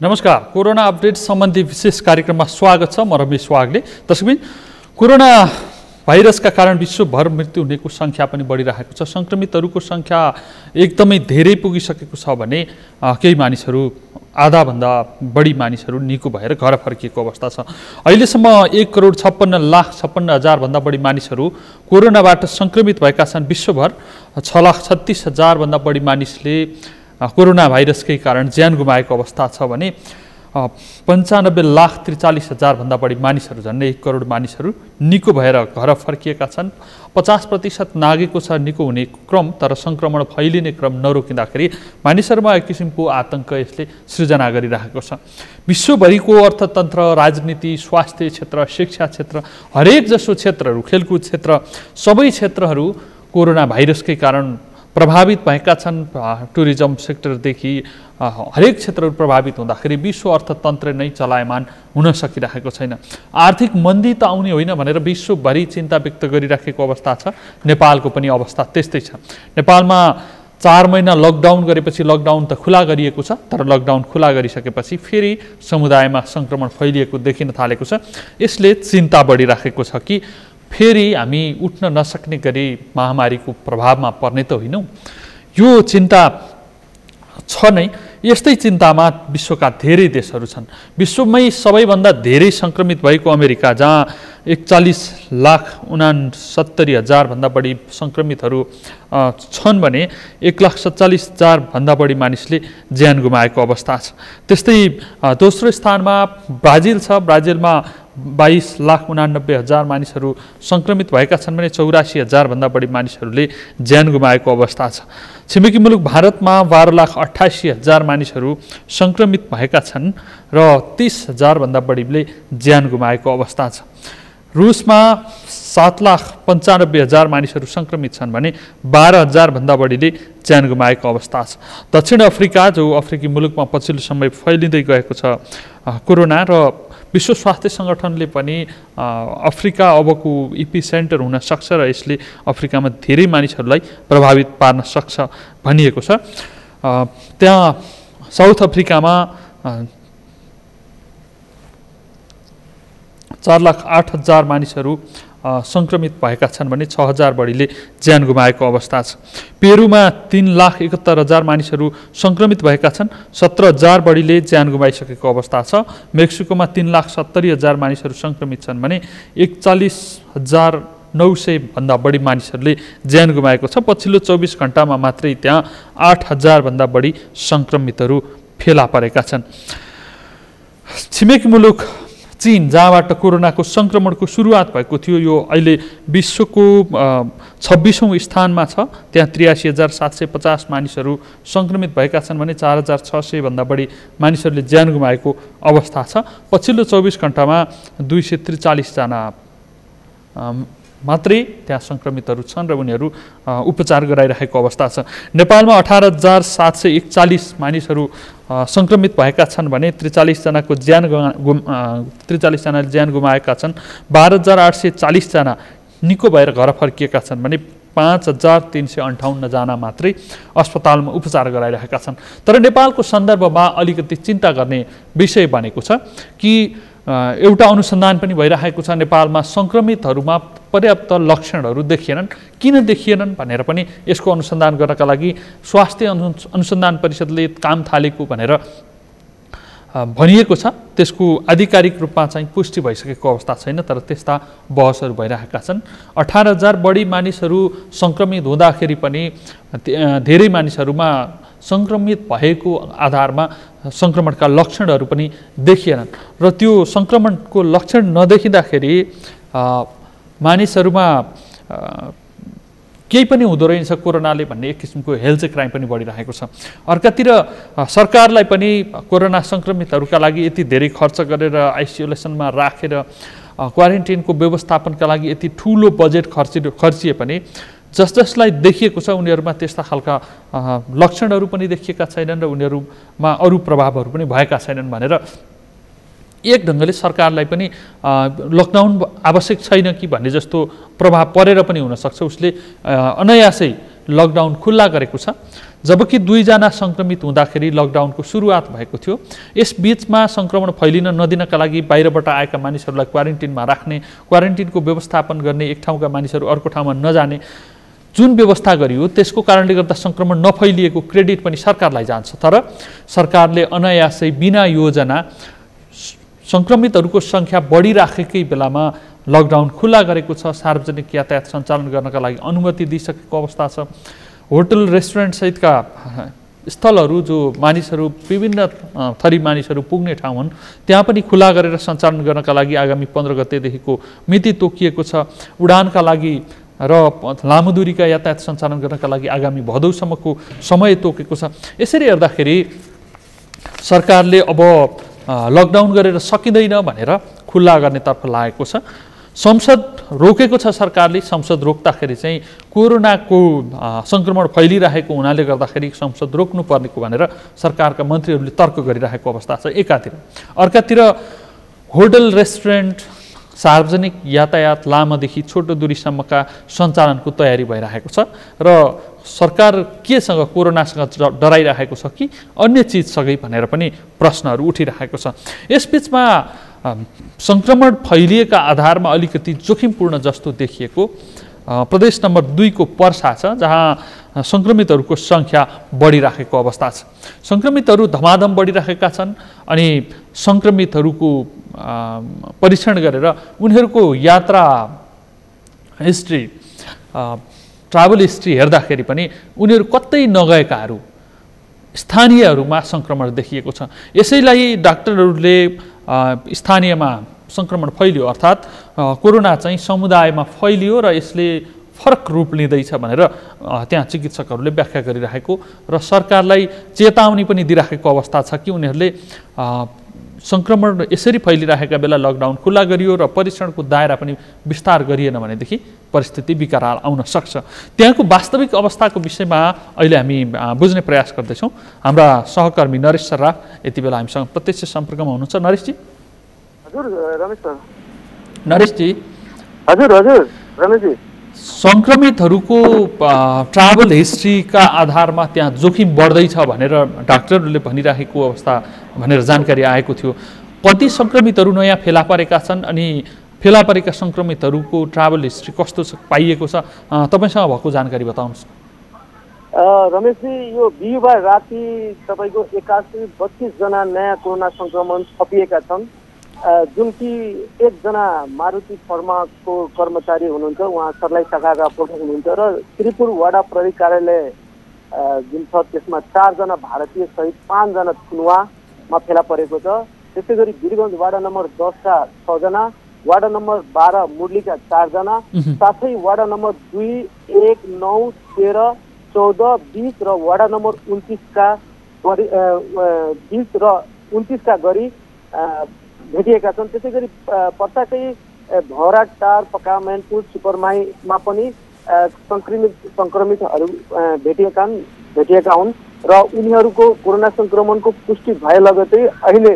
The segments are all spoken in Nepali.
नमस्कार, कोरोना अपडेट सम्बन्धी विशेष कार्यक्रममा स्वागत छ। म रमेश वाग्ले। दर्शकबिन, कोरोना भाइरसका कारण विश्वभर मृत्यु हुनेको सङ्ख्या पनि बढिरहेको छ। सङ्क्रमितहरूको सङ्ख्या एकदमै धेरै पुगिसकेको छ भने केही मानिसहरू, आधाभन्दा बढी मानिसहरू निको भएर घर फर्किएको अवस्था छ। अहिलेसम्म 1,56,56,000 भन्दा बढी मानिसहरू कोरोनाबाट सङ्क्रमित भएका छन्। विश्वभर 6,36,000 भन्दा बढी मानिसले कोरोना भाइरसकै कारण ज्यान गुमाएको अवस्था छ भने 95,43,000 भन्दा बढी मानिसहरू, झन्डै 1 करोड मानिसहरू निको भएर घर फर्किएका छन्। 50% नागेको छ निको हुने क्रम, तर सङ्क्रमण फैलिने क्रम नरोकिँदाखेरि मानिसहरूमा एक किसिमको आतंक यसले सृजना गरिरहेको छ। विश्वभरिको अर्थतन्त्र, राजनीति, स्वास्थ्य क्षेत्र, शिक्षा क्षेत्र, हरेक जसो क्षेत्रहरू, खेलकुद क्षेत्र, सबै क्षेत्रहरू कोरोना भाइरसकै कारण प्रभावित भएका छन्। टुरिज्म सेक्टरदेखि हरेक क्षेत्रहरू प्रभावित हुँदाखेरि विश्व अर्थतन्त्र नै चलायमान हुन सकिरहेको छैन। आर्थिक मन्दी त आउने होइन भनेर विश्वभरि चिन्ता व्यक्त गरिराखेको अवस्था छ। नेपालको पनि अवस्था त्यस्तै छ। नेपालमा 4 महिना लकडाउन गरेपछि लकडाउन त खुला गरिएको छ, तर लकडाउन खुला गरिसकेपछि फेरि समुदायमा सङ्क्रमण फैलिएको देखिन थालेको छ। यसले चिन्ता बढिराखेको छ कि फेरि हामी उठ्न नसक्ने गरी महामारीको प्रभावमा पर्ने त होइनौँ। यो चिन्ता छ नै। यस्तै चिन्तामा विश्वका धेरै देशहरू छन्। विश्वमै सबैभन्दा धेरै सङ्क्रमित भएको अमेरिका, जहाँ 41,69,000 भन्दा बढी सङ्क्रमितहरू छन् भने 1,47,000 भन्दा बढी मानिसले ज्यान गुमाएको अवस्था छ। त्यस्तै दोस्रो स्थानमा ब्राजिल छ। ब्राजिलमा 22,89,000 मानिसहरू सङ्क्रमित भएका छन् भने 84,000 भन्दा बढी मानिसहरूले ज्यान गुमाएको अवस्था छ। छिमेकी मुलुक भारतमा 12,88,000 मानिसहरू सङ्क्रमित भएका छन् र 30,000 भन्दा बढीले ज्यान गुमाएको अवस्था छ। रुसमा 7,95,000 मानिसहरू सङ्क्रमित छन् भने 12,000 भन्दा बढीले ज्यान गुमाएको अवस्था छ। दक्षिण अफ्रिका, जो अफ्रिकी मुलुकमा पछिल्लो समय फैलिँदै गएको छ कोरोना, र विश्व स्वास्थ्य सङ्गठनले पनि अफ्रिका अबको इपिसेन्टर हुन सक्छ र यसले अफ्रिकामा धेरै मानिसहरूलाई प्रभावित पार्न सक्छ भनिएको छ। त्यहाँ साउथ अफ्रिकामा 4,08,000 मानिसहरू सङ्क्रमित भएका छन् भने 6,000 बढीले ज्यान गुमाएको अवस्था छ। पेरुमा 3,71,000 मानिसहरू सङ्क्रमित भएका छन्, 17,000 बढीले ज्यान गुमाइसकेको अवस्था छ। मेक्सिकोमा 3,70,000 मानिसहरू सङ्क्रमित छन् भने 41,900 भन्दा बढी मानिसहरूले ज्यान गुमाएको छ। पछिल्लो 24 घण्टामा मात्रै त्यहाँ 8,000 भन्दा बढी सङ्क्रमितहरू फेला परेका छन्। छिमेकी मुलुक चीन, जहाँबाट कोरोनाको सङ्क्रमणको सुरुवात भएको थियो, यो अहिले विश्वको 26औं स्थानमा छ। त्यहाँ 83,750 मानिसहरू सङ्क्रमित भएका छन् भने 4,600 भन्दा बढी मानिसहरूले ज्यान गुमाएको अवस्था छ। पछिल्लो 24 घण्टामा 243 जना मात्रै त्यहाँ सङ्क्रमितहरू छन् र उनीहरू उपचार गराइरहेको अवस्था छ। नेपालमा 18,741 मानिसहरू सङ्क्रमित भएका छन् भने 43 जनाको 43 जनाले ज्यान गुमाएका छन्। 12,840 जना निको भएर घर फर्किएका छन् भने 5,358 जना मात्रै अस्पतालमा उपचार गराइरहेका छन्। तर नेपालको सन्दर्भमा अलिकति चिन्ता गर्ने विषय बनेको छ कि एउटा अनुसन्धान पनि भइरहेको छ। नेपालमा सङ्क्रमितहरूमा पर्याप्त लक्षणहरू देखिएनन्। किन देखिएनन् भनेर पनि यसको अनुसन्धान गर्नका लागि स्वास्थ्य अनुसन्धान परिषदले काम थालेको भनेर भनिएको छ। त्यसको आधिकारिक रूपमा चाहिँ पुष्टि भइसकेको अवस्था छैन, तर त्यस्ता बहसहरू भइरहेका छन्। 18,000 बढी मानिसहरू सङ्क्रमित हुँदाखेरि पनि धेरै मानिसहरूमा सङ्क्रमित भएको आधारमा सङ्क्रमणका लक्षणहरू पनि देखिएनन् र त्यो सङ्क्रमणको लक्षण नदेखिँदाखेरि मानिसहरूमा केही पनि हुँदो रहेछ कोरोनाले भन्ने एक किसिमको हेल्थ क्राइम पनि बढिरहेको छ। अर्कातिर सरकारलाई पनि कोरोना सङ्क्रमितहरूका लागि यति धेरै खर्च गरेर आइसोलेसनमा राखेर क्वारेन्टिनको व्यवस्थापनका लागि यति ठुलो बजेट खर्चिए पनि जसलाई देखिएको छ उनीहरूमा त्यस्ता खालका लक्षणहरू पनि देखिएका छैनन् र उनीहरूमा अरू प्रभावहरू पनि भएका छैनन् भनेर एक ढङ्गले सरकारलाई पनि लकडाउन आवश्यक छैन कि भन्ने जस्तो प्रभाव परेर पनि हुनसक्छ। उसले अनायासै लकडाउन खुल्ला गरेको छ, जबकि 2 जना सङ्क्रमित हुँदाखेरि लकडाउनको सुरुवात भएको थियो। यस बीचमा सङ्क्रमण फैलिन नदिनका लागि बाहिरबाट आएका मानिसहरूलाई क्वारेन्टिनमा राख्ने, क्वारेन्टिनको व्यवस्थापन गर्ने, एक ठाउँका मानिसहरू अर्को ठाउँमा नजाने जुन व्यवस्था गरियो त्यसको कारणले गर्दा सङ्क्रमण नफैलिएको क्रेडिट पनि सरकारलाई जान्छ। तर सरकारले अनायासै बिना योजना सङ्क्रमितहरूको सङ्ख्या बढिराखेकै बेलामा लकडाउन खुल्ला गरेको छ। सार्वजनिक यातायात सञ्चालन गर्नका लागि अनुमति दिइसकेको अवस्था छ। होटल रेस्टुरेन्ट सहितका स्थलहरू जो मानिसहरू विभिन्न थरी मानिसहरू पुग्ने ठाउँ हुन् त्यहाँ पनि खुला गरेर सञ्चालन गर्नका लागि आगामी 15 गतेदेखिको मिति तोकिएको छ। उडानका लागि र लामो दूरीका यातायात सञ्चालन गर्नका लागि आगामी भदौसम्मको समय तोकेको छ। यसरी हेर्दाखेरि सरकारले अब लकडाउन गरेर सकिँदैन भनेर खुल्ला गर्नेतर्फ लागेको छ। संसद रोकेको छ सरकारले। संसद रोक्दाखेरि चाहिँ कोरोनाको सङ्क्रमण फैलिरहेको हुनाले गर्दाखेरि संसद रोक्नुपर्नेको भनेर सरकारका मन्त्रीहरूले तर्क गरिरहेको अवस्था छ एकातिर। अर्कातिर होटल रेस्टुरेन्ट सार्वजनिक यातायात लामोदेखि छोटो दूरीसम्मका सञ्चालनको तयारी भइरहेको छ र सरकार केसँग कोरोनासँग डराइरहेको छ कि अन्य चिजसँगै भनेर पनि प्रश्नहरू उठिरहेको छ। यसबीचमा सङ्क्रमण फैलिएका आधारमा अलिकति जोखिमपूर्ण जस्तो देखिएको प्रदेश नम्बर 2 को पर्सा छ, जहाँ सङ्क्रमितहरूको सङ्ख्या बढिराखेको अवस्था छ। सङ्क्रमितहरू धमाधम बढिरहेका छन् अनि सङ्क्रमितहरूको परीक्षण गरेर उनीहरूको यात्रा हिस्ट्री, ट्राभल हिस्ट्री हेर्दाखेरि पनि उनीहरू कतै नगएकाहरू स्थानीयहरूमा सङ्क्रमण देखिएको छ। यसैलाई डाक्टरहरूले स्थानीयमा सङ्क्रमण फैलियो अर्थात् कोरोना चाहिँ समुदायमा फैलियो र यसले फरक रूप लिँदैछ भनेर त्यहाँ चिकित्सकहरूले व्याख्या गरिरहेको र सरकारलाई चेतावनी पनि दिइरहेको अवस्था छ कि उनीहरूले सङ्क्रमण यसरी फैलिरहेका बेला लकडाउन खुल्ला गरियो र परीक्षणको दायरा पनि विस्तार गरिएन भनेदेखि परिस्थिति विकराल आउन सक्छ। त्यहाँको वास्तविक अवस्थाको विषयमा अहिले हामी बुझ्ने प्रयास गर्दैछौँ। हाम्रा सहकर्मी नरेश सर्राफ यति बेला हामीसँग प्रत्यक्ष सम्पर्कमा हुनुहुन्छ। नरेशजी। हजुर रमेश सर। नरेशजी। हजुर हजुर रमेशजी। सङ्क्रमितहरूको ट्राभल हिस्ट्रीका आधारमा त्यहाँ जोखिम बढ्दैछ भनेर डाक्टरहरूले भनिरहेको अवस्था भनेर जानकारी आएको थियो। कति सङ्क्रमितहरू नयाँ फेला परेका छन् अनि फेला परेका सङ्क्रमितहरूको ट्राभल हिस्ट्री कस्तो पाइएको छ, तपाईँसँग भएको जानकारी बताउनुहोस्। रमेशजी, यो बिहिबार राति तपाईँको 81-32 जना नयाँ कोरोना सङ्क्रमण थपिएका छन्, जुन कि एकजना मारुति फर्माको कर्मचारी हुनुहुन्छ, उहाँ सर्लाही शाखाका प्रमुख हुनुहुन्छ र त्रिपुर वडा प्रहरी कार्यालय जुन छ त्यसमा 4 जना भारतीय सहित 5 जना थुनुवामा फेला परेको छ। त्यसै गरी वीरगञ्ज वाडा नम्बर 10 का 6 जना, वाडा नम्बर 12 मुरलीका 4 जना, साथै वाडा नम्बर 2, 1, 9, 13, 14, 20 र वाडा नम्बर 29 का 20 र 29 का गरी भेटिएका छन्। त्यसै गरी पर्साकै भौराटार, पकामेनपुर, सुपरमाईमा पनि सङ्क्रमितहरू भेटिएका हुन् र उनीहरूको कोरोना सङ्क्रमणको पुष्टि भए लगतै अहिले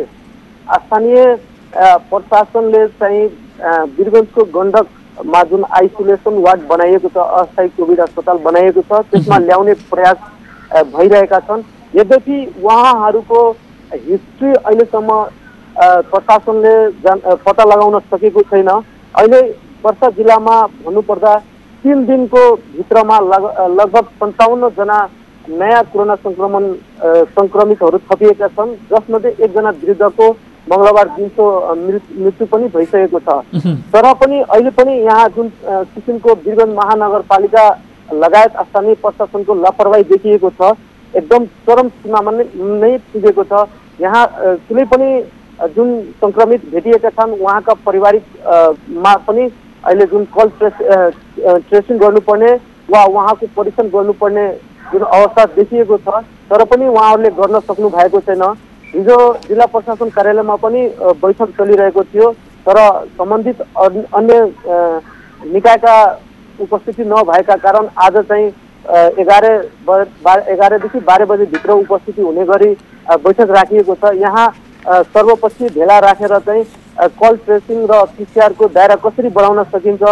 स्थानीय प्रशासनले चाहिँ वीरगञ्जको गण्डकमा जुन आइसोलेसन वार्ड बनाइएको छ, अस्थायी कोभिड अस्पताल बनाइएको छ, त्यसमा ल्याउने प्रयास भइरहेका छन्। यद्यपि उहाँहरूको हिस्ट्री अहिलेसम्म प्रशासनले पत्ता लगाउन सकेको छैन। अहिले पर्सा जिल्लामा भन्नुपर्दा 3 दिनको भित्रमा लगभग 55 जना नयाँ कोरोना सङ्क्रमितहरू थपिएका छन्, जसमध्ये 1 जना विरुद्धको मङ्गलबार दिउँसो मृत्यु पनि भइसकेको छ। तर पनि अहिले पनि यहाँ जुन किसिमको वीरगञ्ज महानगरपालिका लगायत स्थानीय प्रशासनको लापरवाही देखिएको छ, एकदम चरम सीमामा नै पुगेको छ। यहाँ कुनै पनि जुन सङ्क्रमित भेटिएका छन् उहाँका पारिवारिक मा पनि अहिले जुन कल ट्रेसिङ गर्नुपर्ने वा उहाँको परीक्षण गर्नुपर्ने जुन अवस्था देखिएको छ, तर पनि उहाँहरूले गर्न सक्नु भएको छैन। हिजो जिल्ला प्रशासन कार्यालयमा पनि बैठक चलिरहेको थियो, तर सम्बन्धित अन्य निकायका उपस्थिति नभएका कारण आज चाहिँ 11 देखि 12 बजेभित्र उपस्थिति हुने गरी बैठक राखिएको छ। यहाँ सर्वपक्षीय भेला राखेर चाहिँ कल ट्रेसिङ र पिसिआरको दायरा कसरी बढाउन सकिन्छ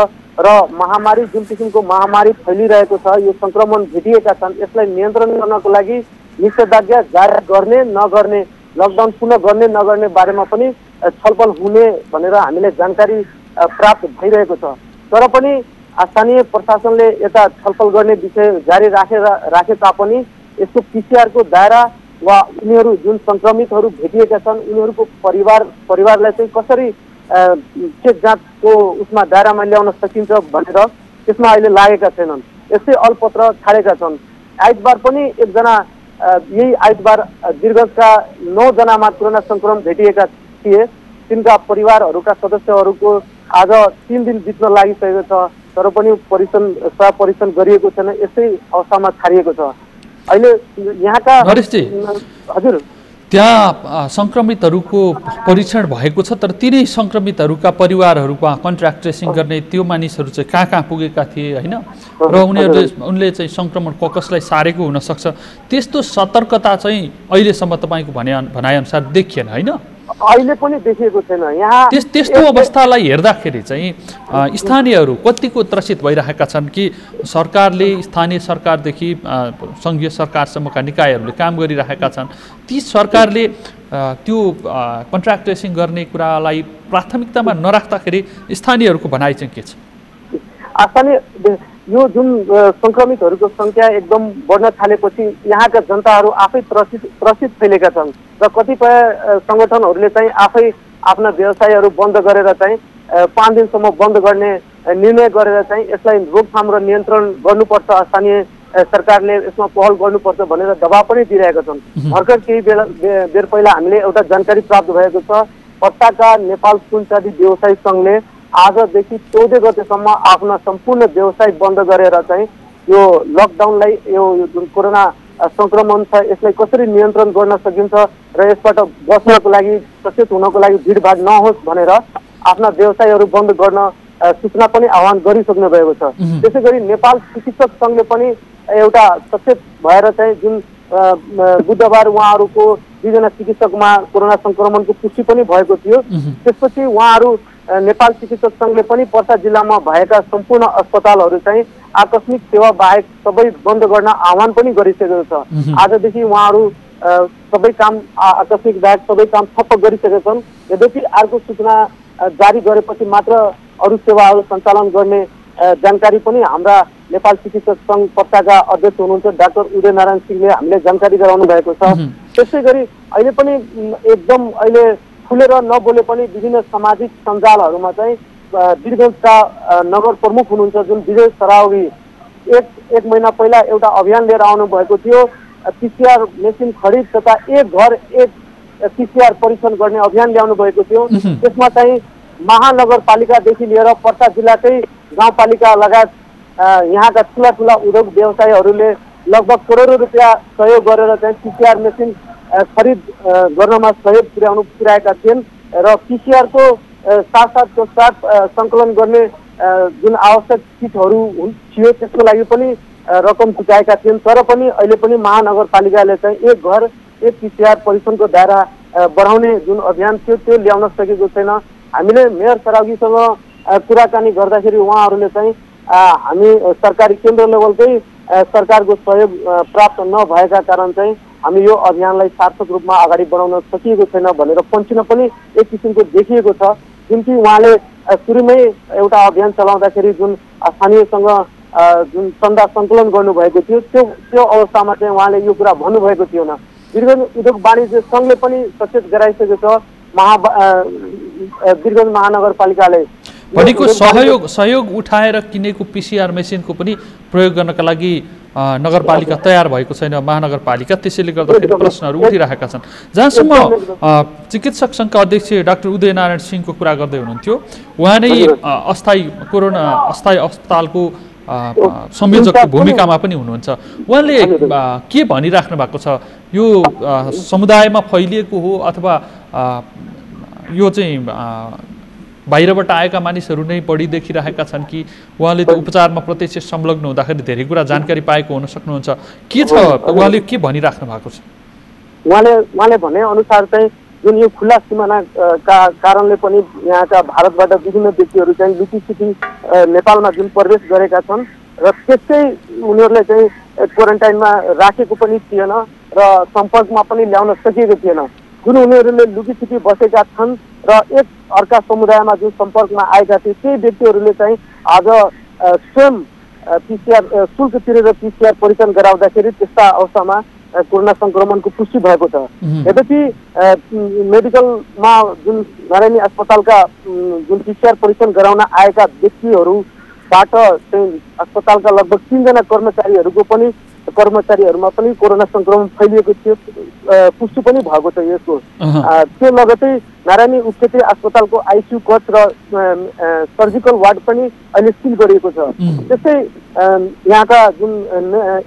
र महामारी जुन किसिमको महामारी फैलिरहेको छ, यो संक्रमण भेटिएका छन्, यसलाई नियन्त्रण गर्नको लागि निषेधाज्ञा जारी गर्ने नगर्ने, लकडाउन पुनः गर्ने नगर्ने बारेमा पनि छलफल हुने भनेर हामीले जानकारी प्राप्त भइरहेको छ। तर पनि स्थानीय प्रशासनले यता छलफल गर्ने विषय जारी राखे तापनि यसको पिसिआरको दायरा वा उनीहरू जुन संक्रमितहरू भेटिएका छन् उनीहरूको परिवारलाई चाहिँ कसरी चेक जाँचको उसमा दायरामा ल्याउन सकिन्छ भनेर त्यसमा अहिले लागेका छैनन्। यसै अलपत्र छाडेका छन्। आइतबार पनि एकजना यही आइतबार वीरगञ्जका 9 जनामा कोरोना संक्रमण भेटिएका थिए। तिनका परिवारहरूका सदस्यहरूको आज 3 दिन बित्न लागिसकेको छ, तर पनि परीक्षण गरिएको छैन। यसै अवस्थामा छाडिएको छ। अहिले यहाँका हजुर त्यहाँ संक्रमितहरूको परीक्षण भएको छ, तर तिनै संक्रमितहरूका परिवारहरूमा कन्ट्र्याक्ट ट्रेसिङ गर्ने त्यो मानिसहरू चाहिँ कहाँ पुगेका थिए होइन, र उनले चाहिँ संक्रमण कसलाई सारेको हुनसक्छ, त्यस्तो सतर्कता चाहिँ अहिलेसम्म तपाईँको भनाइअनुसार देखिएन होइन? अहिले पनि देखिएको छैन। यहाँ त्यस्तो अवस्थालाई हेर्दाखेरि चाहिँ स्थानीयहरू कतिको त्रसित भइरहेका छन् कि सरकारले, स्थानीय सरकारदेखि सङ्घीय सरकारसम्मका निकायहरूले काम गरिरहेका छन्, ती सरकारले त्यो कन्ट्र्याक्ट ट्रेसिङ गर्ने कुरालाई प्राथमिकतामा नराख्दाखेरि स्थानीयहरूको भनाइ चाहिँ के छ? स्थानीय यो जुन संक्रमितहरूको संख्या एकदम बढ्न थालेपछि यहाँका जनताहरू आफै त्रसित फैलेका छन् र कतिपय सङ्गठनहरूले चाहिँ आफै आफ्ना व्यवसायहरू बन्द गरेर चाहिँ 5 दिनसम्म बन्द गर्ने निर्णय गरेर चाहिँ यसलाई रोकथाम र नियन्त्रण गर्नुपर्छ, स्थानीय सरकारले यसमा पहल गर्नुपर्छ भनेर दबाब पनि दिइरहेका छन्। भर्खर केही बेर पहिला हामीले एउटा जानकारी प्राप्त भएको छ, पत्ताका नेपाल फुलचादी व्यवसायी सङ्घले आजदेखि 14 गतेसम्म आफ्ना सम्पूर्ण व्यवसाय बन्द गरेर चाहिँ यो लकडाउनलाई, यो जुन कोरोना संक्रमण छ यसलाई कसरी नियन्त्रण गर्न सकिन्छ र यसबाट बच्नको लागि, सचेत हुनको लागि भिडभाड नहोस् भनेर आफ्ना व्यवसायहरू बन्द गर्न सूचना पनि आह्वान गरिसक्नु भएको छ। त्यसै गरी नेपाल चिकित्सक सङ्घले पनि एउटा सचेत भएर चाहिँ जुन बुधबार उहाँहरूको 2 जना चिकित्सकमा कोरोना संक्रमणको पुष्टि पनि भएको थियो, त्यसपछि उहाँहरू नेपाल चिकित्सक सङ्घले पनि पर्सा जिल्लामा भएका सम्पूर्ण अस्पतालहरू चाहिँ आकस्मिक सेवा बाहेक सबै बन्द गर्न आह्वान पनि गरिसकेको छ। आजदेखि उहाँहरू सबै काम आकस्मिक बाहेक सबै काम ठप्प गरिसकेका छन्। यद्यपि अर्को सूचना जारी गरेपछि मात्र अरू सेवाहरू सञ्चालन गर्ने जानकारी पनि हाम्रा नेपाल चिकित्सक सङ्घ पर्साका अध्यक्ष हुनुहुन्छ डाक्टर उदय नारायण सिंहले हामीले जानकारी गराउनु भएको छ। त्यसै गरी अहिले पनि एकदम अहिले खुलेर नबोले पनि विभिन्न सामाजिक सञ्जालहरूमा चाहिँ वीरगञ्जका नगर प्रमुख हुनुहुन्छ जुन विजय सरावगी एक महिना पहिला एउटा अभियान लिएर आउनु भएको थियो, पिसिआर मेसिन खरिद तथा एक घर एक पिसिआर परीक्षण गर्ने अभियान ल्याउनु भएको थियो। त्यसमा चाहिँ महानगरपालिकादेखि लिएर पर्सा जिल्लाकै गाउँपालिका लगायत यहाँका ठुला उद्योग व्यवसायीहरूले लगभग करोडौँ रुपियाँ सहयोग गरेर चाहिँ पिसिआर मेसिन खरिद गर्नमा सहयोग पुर्याएका थिएन र पिसिआरको साथसाथको साथ सङ्कलन गर्ने जुन आवश्यक किटहरू थियो त्यसको लागि पनि रकम जुटाएका थिएन। तर पनि अहिले पनि महानगरपालिकाले चाहिँ एक घर एक पिसिआर परीक्षणको दायरा बढाउने जुन अभियान थियो त्यो ल्याउन सकेको छैन। हामीले मेयर सरावगीसँग कुराकानी गर्दाखेरि उहाँहरूले चाहिँ हामी सरकारी केन्द्र लेभलकै सरकारको सहयोग प्राप्त नभएका कारण चाहिँ हामी यो अभियानलाई सार्थक रूपमा अगाडि बढाउन सकिएको छैन भनेर पन्छिन पनि एक किसिमको देखिएको छ। जुन कि उहाँले सुरुमै एउटा अभियान चलाउँदाखेरि जुन स्थानीयसँग जुन चन्दा सङ्कलन गर्नुभएको थियो त्यो अवस्थामा चाहिँ उहाँले यो कुरा भन्नुभएको थिएन। वीरगञ्ज उद्योग वाणिज्य सङ्घले पनि सचेत गराइसकेको छ। वीरगञ्ज महानगरपालिकाले भनेको सहयोग उठाएर किनेको पिसिआर मेसिनको पनि प्रयोग गर्नका लागि नगरपालिका तयार भएको छैन महानगरपालिका, त्यसैले गर्दाखेरि प्रश्नहरू उठिरहेका छन्। जहाँसम्म चिकित्सक सङ्घका अध्यक्ष डाक्टर उदय नारायण सिंहको कुरा गर्दै हुनुहुन्थ्यो, उहाँ नै अस्थायी अस्पतालको संयोजकको भूमिकामा पनि हुनुहुन्छ। उहाँले के भनिराख्नु भएको छ, यो समुदायमा फैलिएको हो अथवा यो चाहिँ बाहिरबाट आएका मानिसहरू नै बढी देखिरहेका छन् कि उहाँले त उपचारमा प्रत्यक्ष संलग्न हुँदाखेरि धेरै कुरा जानकारी पाएको हुन सक्नुहुन्छ? के छ, उहाँले के भनिराख्नु भएको छ? उहाँले भने अनुसार चाहिँ जुन यो खुला सिमाना का कारणले पनि यहाँका भारतबाट विभिन्न व्यक्तिहरू चाहिँ लुकीछिपी नेपालमा जुन प्रवेश गरेका छन् र त्यसै उनीहरूलाई चाहिँ क्वारेन्टाइनमा राखेको पनि थिएन र सम्पर्कमा पनि ल्याउन सकिएको थिएन। जुन उनीहरूले लुकीछिपी बसेका छन् र एक अर्का समुदायमा जुन सम्पर्कमा आएका थिए त्यही व्यक्तिहरूले चाहिँ आज स्वयं पिसिआर शुल्क तिरेर पिसिआर परीक्षण गराउँदाखेरि त्यस्ता अवस्थामा कोरोना संक्रमणको पुष्टि भएको छ। यद्यपि मेडिकलमा जुन नारायणी अस्पतालका जुन पिसिआर परीक्षण गराउन आएका व्यक्तिहरूबाट चाहिँ अस्पतालका लगभग 3 जना कर्मचारीहरूमा पनि कोरोना संक्रमण फैलिएको थियो, पुष्टि पनि भएको छ यसको। त्यो लगतै नारायणी उच्चते अस्पतालको आइसियु कक्ष र सर्जिकल वार्ड पनि अहिले सिल गरिएको छ। त्यस्तै यहाँका जुन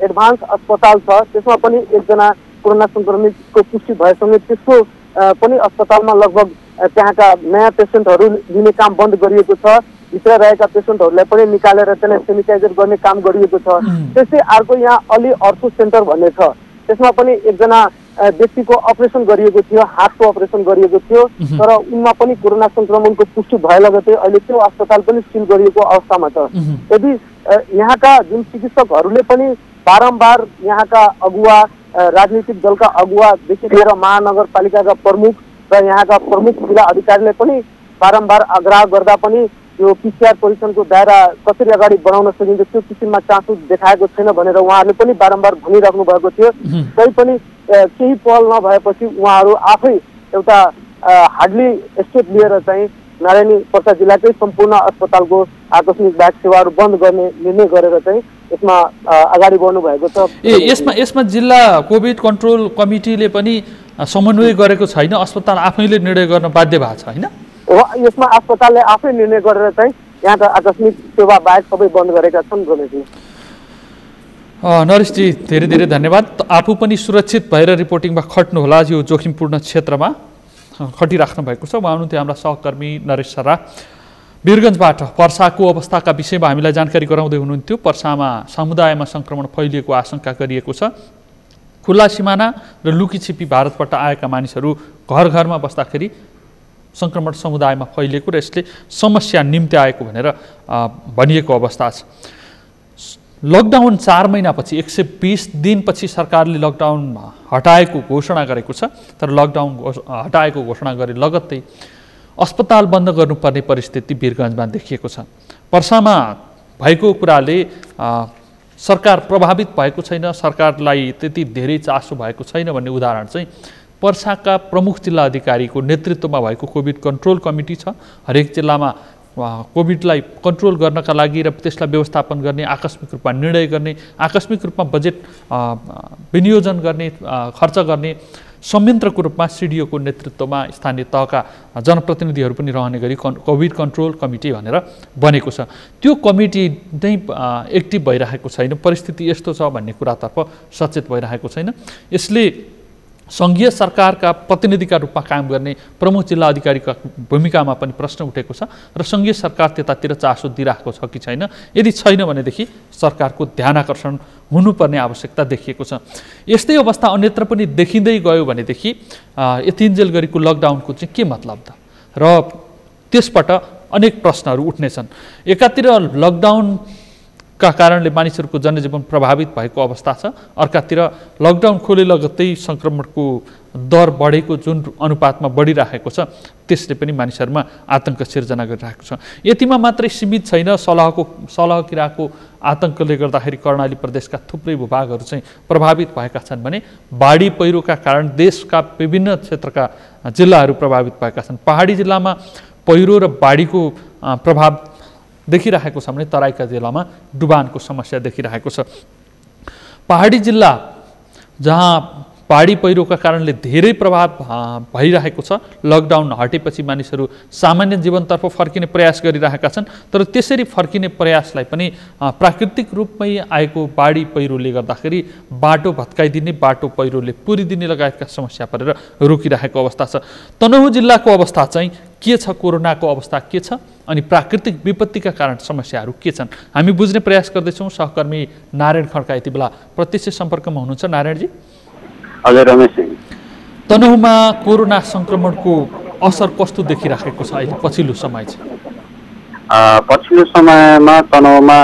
एडभान्स अस्पताल छ त्यसमा पनि एकजना कोरोना संक्रमितको पुष्टि भएसँगै त्यसको पनि अस्पतालमा लगभग त्यहाँका नयाँ पेसेन्टहरू लिने काम बन्द गरिएको छ। भित्र रहेका पेसेन्टहरूलाई पनि निकालेर त्यसलाई सेनिटाइजर गर्ने काम गरिएको छ। त्यस्तै अर्को यहाँ अलि अर्थो सेन्टर भन्ने छ, त्यसमा पनि एकजना व्यक्तिको अपरेसन गरिएको थियो, हातको अपरेसन गरिएको थियो, तर उनमा पनि कोरोना संक्रमणको पुष्टि भए लगतै अहिले त्यो अस्पताल पनि सिल गरिएको अवस्थामा छ। यदि यहाँका जुन चिकित्सकहरूले पनि बारम्बार यहाँका अगुवा, राजनीतिक दलका अगुवादेखि लिएर महानगरपालिकाका प्रमुख र यहाँका प्रमुख जिल्ला अधिकारीले पनि बारम्बार आग्रह गर्दा पनि यो पिसिआर परीक्षणको दायरा कसरी अगाडि बढाउन सकिन्छ त्यो किसिममा चासो देखाएको छैन भनेर उहाँहरूले पनि बारम्बार भनिराख्नु भएको थियो। तै पनि केही पहल नभएपछि उहाँहरू आफै एउटा हार्डली स्टेप लिएर चाहिँ नारायणी पर्सा जिल्लाकै सम्पूर्ण अस्पतालको आकस्मिक ब्याग सेवाहरू बन्द गर्ने निर्णय गरेर चाहिँ यसमा अगाडि बढ्नु भएको छ। यसमा जिल्ला कोभिड कन्ट्रोल कमिटीले पनि समन्वय गरेको छैन, अस्पताल आफैले निर्णय गर्न बाध्य भएको छ हैन? यसमा अस्पतालले आफै निर्णय गरेर चाहिँ यहाँका आकस्मिक सेवा बाहेक सबै बन्द गरेका छन्। नरेशजी धेरै धेरै धन्यवाद। आफू पनि सुरक्षित भएर रिपोर्टिङमा खट्नुहोला, यो जोखिमपूर्ण क्षेत्रमा खटिराख्नु भएको छ। उहाँ हुनुहुन्थ्यो हाम्रा सहकर्मी नरेश सरा वीरगञ्जबाट पर्साको अवस्थाका विषयमा हामीलाई जानकारी गराउँदै हुनुहुन्थ्यो। पर्सामा समुदायमा संक्रमण फैलिएको आशंका गरिएको छ। खुल्ला सिमाना र लुकीछिपी भारतबाट आएका मानिसहरू घर घरमा बस्दाखेरि संक्रमण समुदायमा फैलिएको र यसले समस्या निम्ति आएको भनेर भनिएको अवस्था छ। लकडाउन 4 महिनापछि 120 दिनपछि सरकारले लकडाउन हटाएको घोषणा गरेको छ। तर लकडाउन हटाएको घोषणा गरे लगत्तै अस्पताल बन्द गर्नुपर्ने परिस्थिति वीरगञ्जमा देखिएको छ। पर्सामा भएको कुराले सरकार प्रभावित भएको छैन, सरकारलाई त्यति धेरै चासो भएको छैन भन्ने उदाहरण चाहिँ पर्साका प्रमुख जिल्ला अधिकारीको नेतृत्वमा भएको कोभिड कन्ट्रोल कमिटी छ। हरेक जिल्लामा कोभिडलाई कन्ट्रोल गर्नका लागि र त्यसलाई व्यवस्थापन गर्ने, आकस्मिक रूपमा निर्णय गर्ने, आकस्मिक रूपमा बजेट विनियोजन गर्ने, खर्च गर्ने संयन्त्रको रूपमा सिडिओको नेतृत्वमा स्थानीय तहका जनप्रतिनिधिहरू पनि रहने गरी कोभिड कन्ट्रोल कमिटी भनेर बनेको छ। त्यो कमिटी नै एक्टिभ भइरहेको छैन, परिस्थिति यस्तो छ भन्ने कुरातर्फ सचेत भइरहेको छैन। यसले सङ्घीय सरकारका प्रतिनिधिका रूपमा काम गर्ने प्रमुख जिल्ला अधिकारीका भूमिकामा पनि प्रश्न उठेको छ र सङ्घीय सरकार त्यतातिर चासो दिइरहेको छ कि छैन। यदि छैन भनेदेखि सरकारको ध्यानाकर्षण हुनुपर्ने आवश्यकता देखिएको छ। यस्तै अवस्था अन्यत्र पनि देखिँदै गयो भनेदेखि यतिन्जेल गरेको लकडाउनको चाहिँ के मतलब त र त्यसबाट अनेक प्रश्नहरू उठ्नेछन्। एकातिर लकडाउन का कारणले मानिसहरूको जनजीवन प्रभावित भएको अवस्था छ, अर्कातिर लकडाउन खोले लगत्तै संक्रमणको दर बढेको जुन अनुपातमा बढिरहेको छ त्यसले पनि मानिसहरूमा आतंक सिर्जना गरिरहेको छ। यतिमा मात्रै सीमित छैन, सलह किराको आतंकले गर्दाखेरि कर्णाली प्रदेशका थुप्रै भूभागहरू चाहिँ प्रभावित भएका छन् भने बाढी पहिरोका कारण देशका विभिन्न क्षेत्रका जिल्लाहरू प्रभावित भएका छन्। पहाडी जिल्लामा पहिरो र बाढीको प्रभाव देखिरहेको छ भने तराईका जिल्लामा डुबानको समस्या देखिरहेको छ। पहाडी जिल्ला जहाँ पहाडी पहिरोका कारणले धेरै प्रभाव भइरहेको छ, लकडाउन हटेपछि मानिसहरू सामान्य जीवनतर्फ फर्किने प्रयास गरिरहेका छन्, तर त्यसरी फर्किने प्रयासलाई पनि प्राकृतिक रूपमै आएको बाढी पहिरोले गर्दाखेरि बाटो भत्काइदिने, बाटो पहिरोले पुरिदिने लगायतका समस्या परेर रोकिरहेको अवस्था छ। तनहुँ जिल्लाको अवस्था चाहिँ के छ, कोरोनाको अवस्था के छ अनि प्राकृतिक विपत्तिका कारण समस्याहरू के छन् हामी बुझ्ने प्रयास गर्दैछौँ। सहकर्मी नारायण खड्का यति बेला प्रत्यक्ष सम्पर्कमा हुनुहुन्छ। नारायणजी। हजुर रमेश। तनहुँमा कोरोना संक्रमणको असर कस्तो देखिराखेको छ अहिले पछिल्लो समय चाहिँ? पछिल्लो समयमा तनहुँमा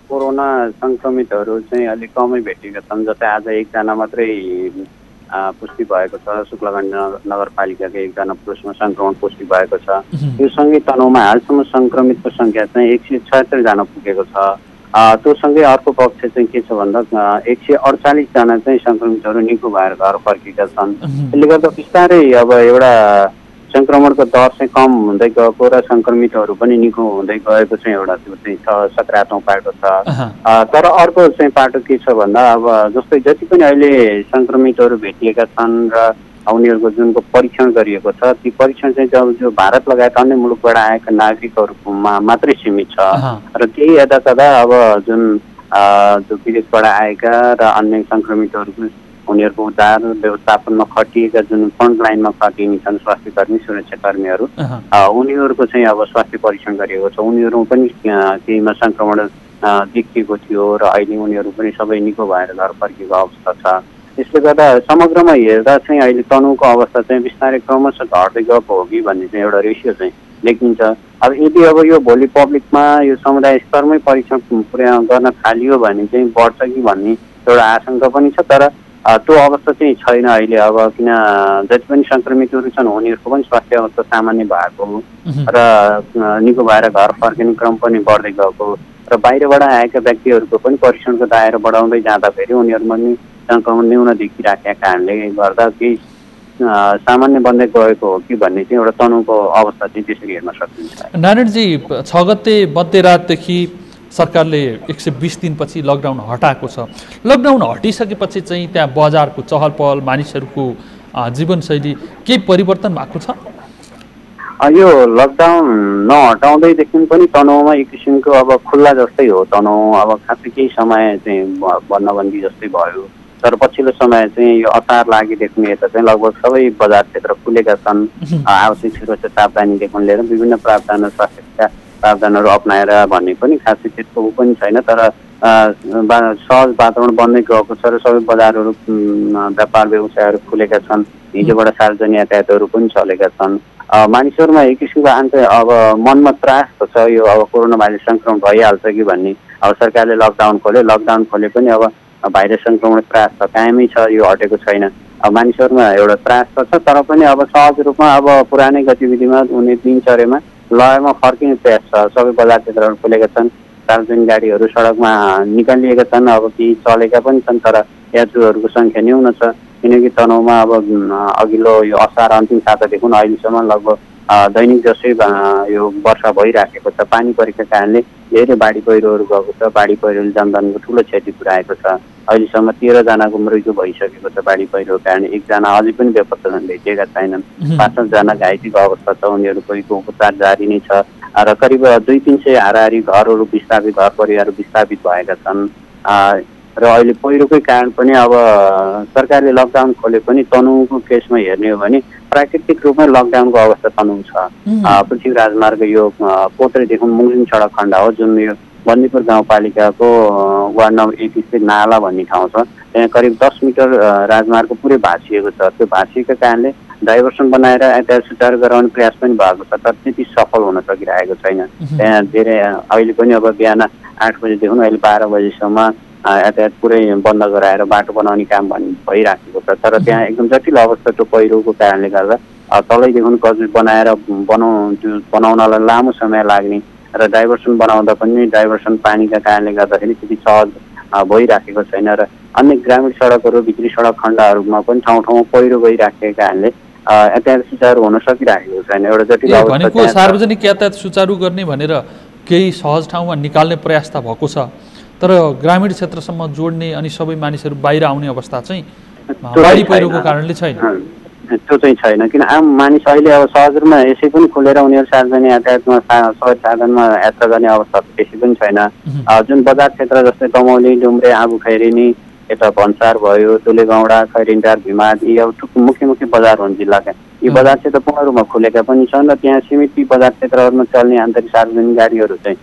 कोरोना संक्रमितहरू चाहिँ अलिक कमै भेटेका छन्। जस्तै आज एकजना मात्रै पुष्टि भएको छ। शुक्लागञ्ज नगरपालिकाको एकजना पुरुषमा संक्रमण पुष्टि भएको छ। यो सँगै तनहुँमा हालसम्म संक्रमितको सङ्ख्या चाहिँ 176 जना पुगेको छ। त्यो सँगै अर्को पक्ष चाहिँ के छ भन्दा 148 जना चाहिँ संक्रमितहरू निको भएर घर फर्केका छन्। त्यसले गर्दा बिस्तारै अब एउटा संक्रमणको दर चाहिँ कम हुँदै गएको र संक्रमितहरू पनि निको हुँदै गएको चाहिँ एउटा त्यो चाहिँ सकारात्मक पाटो छ। तर अर्को चाहिँ पाटो के छ भन्दा अब जस्तै जति पनि अहिले संक्रमितहरू भेटिएका छन् र उनीहरूको जुनको परीक्षण गरिएको छ ती परीक्षण चाहिँ जो भारत लगायत अन्य मुलुकबाट आएका नागरिकहरूमा मात्रै सीमित छ र त्यही यदाकदा अब जुन विदेशबाट आएका र अन्य संक्रमितहरूको उनीहरूको उद्धार व्यवस्थापनमा खटिएका जुन फ्रन्ट लाइनमा खटिने छन् स्वास्थ्यकर्मी सुरक्षाकर्मीहरू उनीहरूको चाहिँ अब स्वास्थ्य परीक्षण गरिएको छ। उनीहरू पनि केहीमा संक्रमण देखिएको थियो र अहिले उनीहरू पनि सबै निको भएर घर फर्केको अवस्था छ। त्यसले गर्दा समग्रमा हेर्दा चाहिँ अहिले तनहुँको अवस्था चाहिँ बिस्तारै क्रमशः घट्दै गएको हो कि भन्ने चाहिँ एउटा रेसियो चाहिँ देखिन्छ। अब यदि अब यो भोलि पब्लिकमा यो समुदाय स्तरमै परीक्षण गर्न थालियो भने चाहिँ बढ्छ कि भन्ने एउटा आशंका पनि छ। तर त्यो अवस्था चाहिँ छैन अहिले। अब किन जति पनि संक्रमितहरू छन् उनीहरूको पनि स्वास्थ्य अवस्था सामान्य भएको र निको भएर घर फर्किने क्रम पनि बढ्दै गएको र बाहिरबाट आएका व्यक्तिहरूको पनि परीक्षणको दायरा बढाउँदै जाँदाखेरि उनीहरूमा पनि संक्रमण न्यून देखिराखेका कारणले गर्दा केही सामान्य बन्दै गएको हो कि भन्ने चाहिँ एउटा तनहुँको अवस्था चाहिँ त्यसरी हेर्न सकिन्छ। नारायणजी 6 गते मध्यरातदेखि सरकारले 120 दिनपछि लकडाउन हटाएको छ। लकडाउन हटिसकेपछि चाहिँ त्यहाँ बजारको चहल पहल मानिसहरूको जीवनशैली केही परिवर्तन भएको छ? यो लकडाउन नहटाउँदैदेखि पनि तनहुँमा एक किसिमको अब खुल्ला जस्तै हो। तनहुँ अब खासै केही समय चाहिँ बन्दबन्दी जस्तै भयो। तर पछिल्लो समय चाहिँ यो असार लागेदेखि यता चाहिँ लगभग सबै बजार क्षेत्र खुलेका छन्। आवश्यक सुरक्षा सावधानीदेखि लिएर विभिन्न प्रावधान स्वास्थ्यका प्रावधानहरू अप्नाएर भन्ने पनि खासै त्यस्तो पनि छैन। तर सहज वातावरण बन्दै गएको छ र सबै बजारहरू व्यापार व्यवसायहरू खुलेका छन्। हिजोबाट सार्वजनिक यातायातहरू पनि चलेका छन्। मानिसहरूमा एक किसिमको अब मनमा त्रास त छ यो अब कोरोना भाइरस सङ्क्रमण भइहाल्छ कि भन्ने। अब सरकारले लकडाउन खोले पनि अब भाइरस सङ्क्रमण त्रास त कायमै छ, यो हटेको छैन। अब मानिसहरूमा एउटा त्रास त छ तर पनि अब सहज रूपमा अब पुरानै गतिविधिमा उनी दिनचर्यामा लयमा फर्किने प्रयास छ। सबै बजार क्षेत्रहरू खुलेका छन्। सार्वजनिक गाडीहरू सडकमा निकालिएका छन्। अब केही चलेका पनि छन् तर यात्रुहरूको सङ्ख्या न्यून छ। किनकि तनहुँमा अब अघिल्लो यो असार अन्तिम सातादेखि अहिलेसम्म लगभग दैनिक जसै यो वर्षा भइराखेको छ। पानी परेका कारणले धेरै बाढी पहिरोहरू गएको छ। बाढी पहिरोले जनधनको ठुलो क्षति पुर्याएको छ। अहिलेसम्म 13 जनाको मृत्यु भइसकेको छ बाढी पहिरोको कारण। 1 जना अझै पनि बेपत्ता भेटिएका छैनन्। 5-7 जना घाइतेको अवस्था छ। उनीहरूको उपचार जारी नै छ र करिब 200-300 हाराहारी घरहरू विस्थापित घर परिवारहरू विस्थापित भएका छन्। र अहिले पहिरोकै कारण पनि अब सरकारले लकडाउन खोले पनि तनहुँको केसमा हेर्ने हो भने प्राकृतिक रूपमै लकडाउनको अवस्था तनहुँ छ। पृथ्वी राजमार्ग यो पोत्रेदेखि मुङलिङ सडक खण्ड हो जुन यो बन्दीपुर गाउँपालिकाको वार्ड नम्बर 1 स्थित नाला भन्ने ठाउँ छ। त्यहाँ करिब 10 मिटर राजमार्ग पुरै भाँचिएको छ। त्यो भाँचिएको कारणले डाइभर्सन बनाएर यातायात सुचारू गराउने प्रयास पनि भएको छ तर त्यति सफल हुन सकिरहेको छैन। त्यहाँ धेरै अहिले पनि अब बिहान 8 बजेदेखि अहिले 12 बजेसम्म यातायात पुरै बन्द गराएर बाटो बनाउने काम भइराखेको छ। तर त्यहाँ एकदम जटिल अवस्था त्यो पहिरोको कारणले गर्दा तलैदेखि गजुर बनाएर बनाउनलाई लामो समय लाग्ने र डाइभर्सन बनाउँदा पनि डाइभर्सन पानीका कारणले गर्दाखेरि त्यति सहज भइराखेको छैन। र अन्य ग्रामीण सडकहरू भित्री सडक खण्डहरूमा पनि ठाउँ ठाउँमा पहिरो गइराखेको कारणले यातायात सुचारू हुन सकिरहेको छैन। एउटा जटिल अवस्था। सार्वजनिक यातायात सुचारू गर्ने भनेर केही सहज ठाउँमा निकाल्ने प्रयास त भएको छ तर ग्रामीण क्षेत्रसम्म जोड्ने अनि सबै मानिसहरू बाहिर आउने अवस्था चाहिँ बाढी पहिरोको कारणले छैन। त्यो चाहिँ छैन किन आम मानिस अहिले अब सहज रूपमा यसै पनि खोलेर उनीहरू सार्वजनिक यातायातमा सवारी साधनमा यात्रा गर्ने अवस्था त्यसै पनि छैन। जुन बजार क्षेत्र जस्तै दमौली डुम्रे आबुखैरेनी यता भन्सार भयो तुलेगौडा खैरिन्टार भिमाद यी अब मुख्य बजार हुन् जिल्लाका। यी बजार क्षेत्र पूर्ण रूपमा खुलेका पनि छन् र त्यहाँ सीमित बजार क्षेत्रहरूमा चल्ने आन्तरिक सार्वजनिक गाडीहरू चाहिँ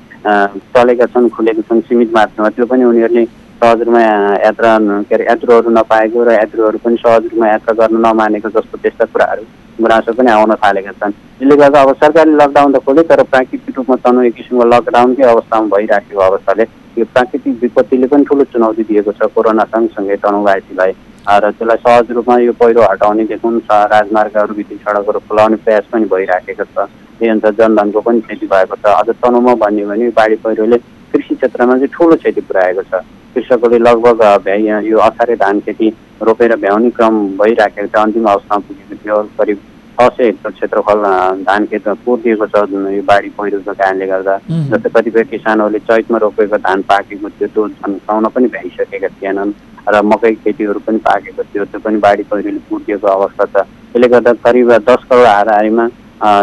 चलेका छन् खुलेका छन् सीमित मात्रामा। त्यो पनि उनीहरूले सहज रूपमा यात्रा के अरे यात्रुहरू नपाएको र यात्रुहरू पनि सहज रूपमा यात्रा गर्न नमानेको जस्तो त्यस्ता कुराहरू गुनासो पनि आउन थालेका छन्। यसले गर्दा अब सरकारले लकडाउन त खोल्यो तर प्राकृतिक रूपमा तनहुँ एक किसिमको लकडाउनकै अवस्थामा भइराखेको अवस्थाले यो प्राकृतिक विपत्तिले पनि ठुलो चुनौती दिएको छ कोरोना सँगसँगै तनहुँवासीलाई। र त्यसलाई सहज रूपमा यो पहिरो हटाउनेदेखि राजमार्गहरू भित्री सडकहरू खुलाउने प्रयास पनि भइराखेको छ। यही अनुसार जनधनको पनि क्षति भएको छ। अझ तनहुँमा भन्यो भने बाढी पहिरोले कृषि क्षेत्रमा चाहिँ ठुलो क्षति पुर्याएको छ। कृषकहरूले लगभग यो असारे धान खेती रोपेर भ्याउने क्रम भइराखेको छ, अन्तिम अवस्थामा पुगेको थियो। करिब 600 हेक्टर क्षेत्रफल धान खेत पुरिएको छ यो बाढी पहिरोको कारणले गर्दा। जस्तै कतिपय किसानहरूले चैतमा रोपेको धान पाकेको थियो त्यो झन्काउन पनि भ्याइसकेका थिएनन् र मकै खेतीहरू पनि पाकेको थियो, त्यो पनि बाढी पहिरोले पुरिएको अवस्था छ। त्यसले गर्दा करिब 10 करोड हाराहारीमा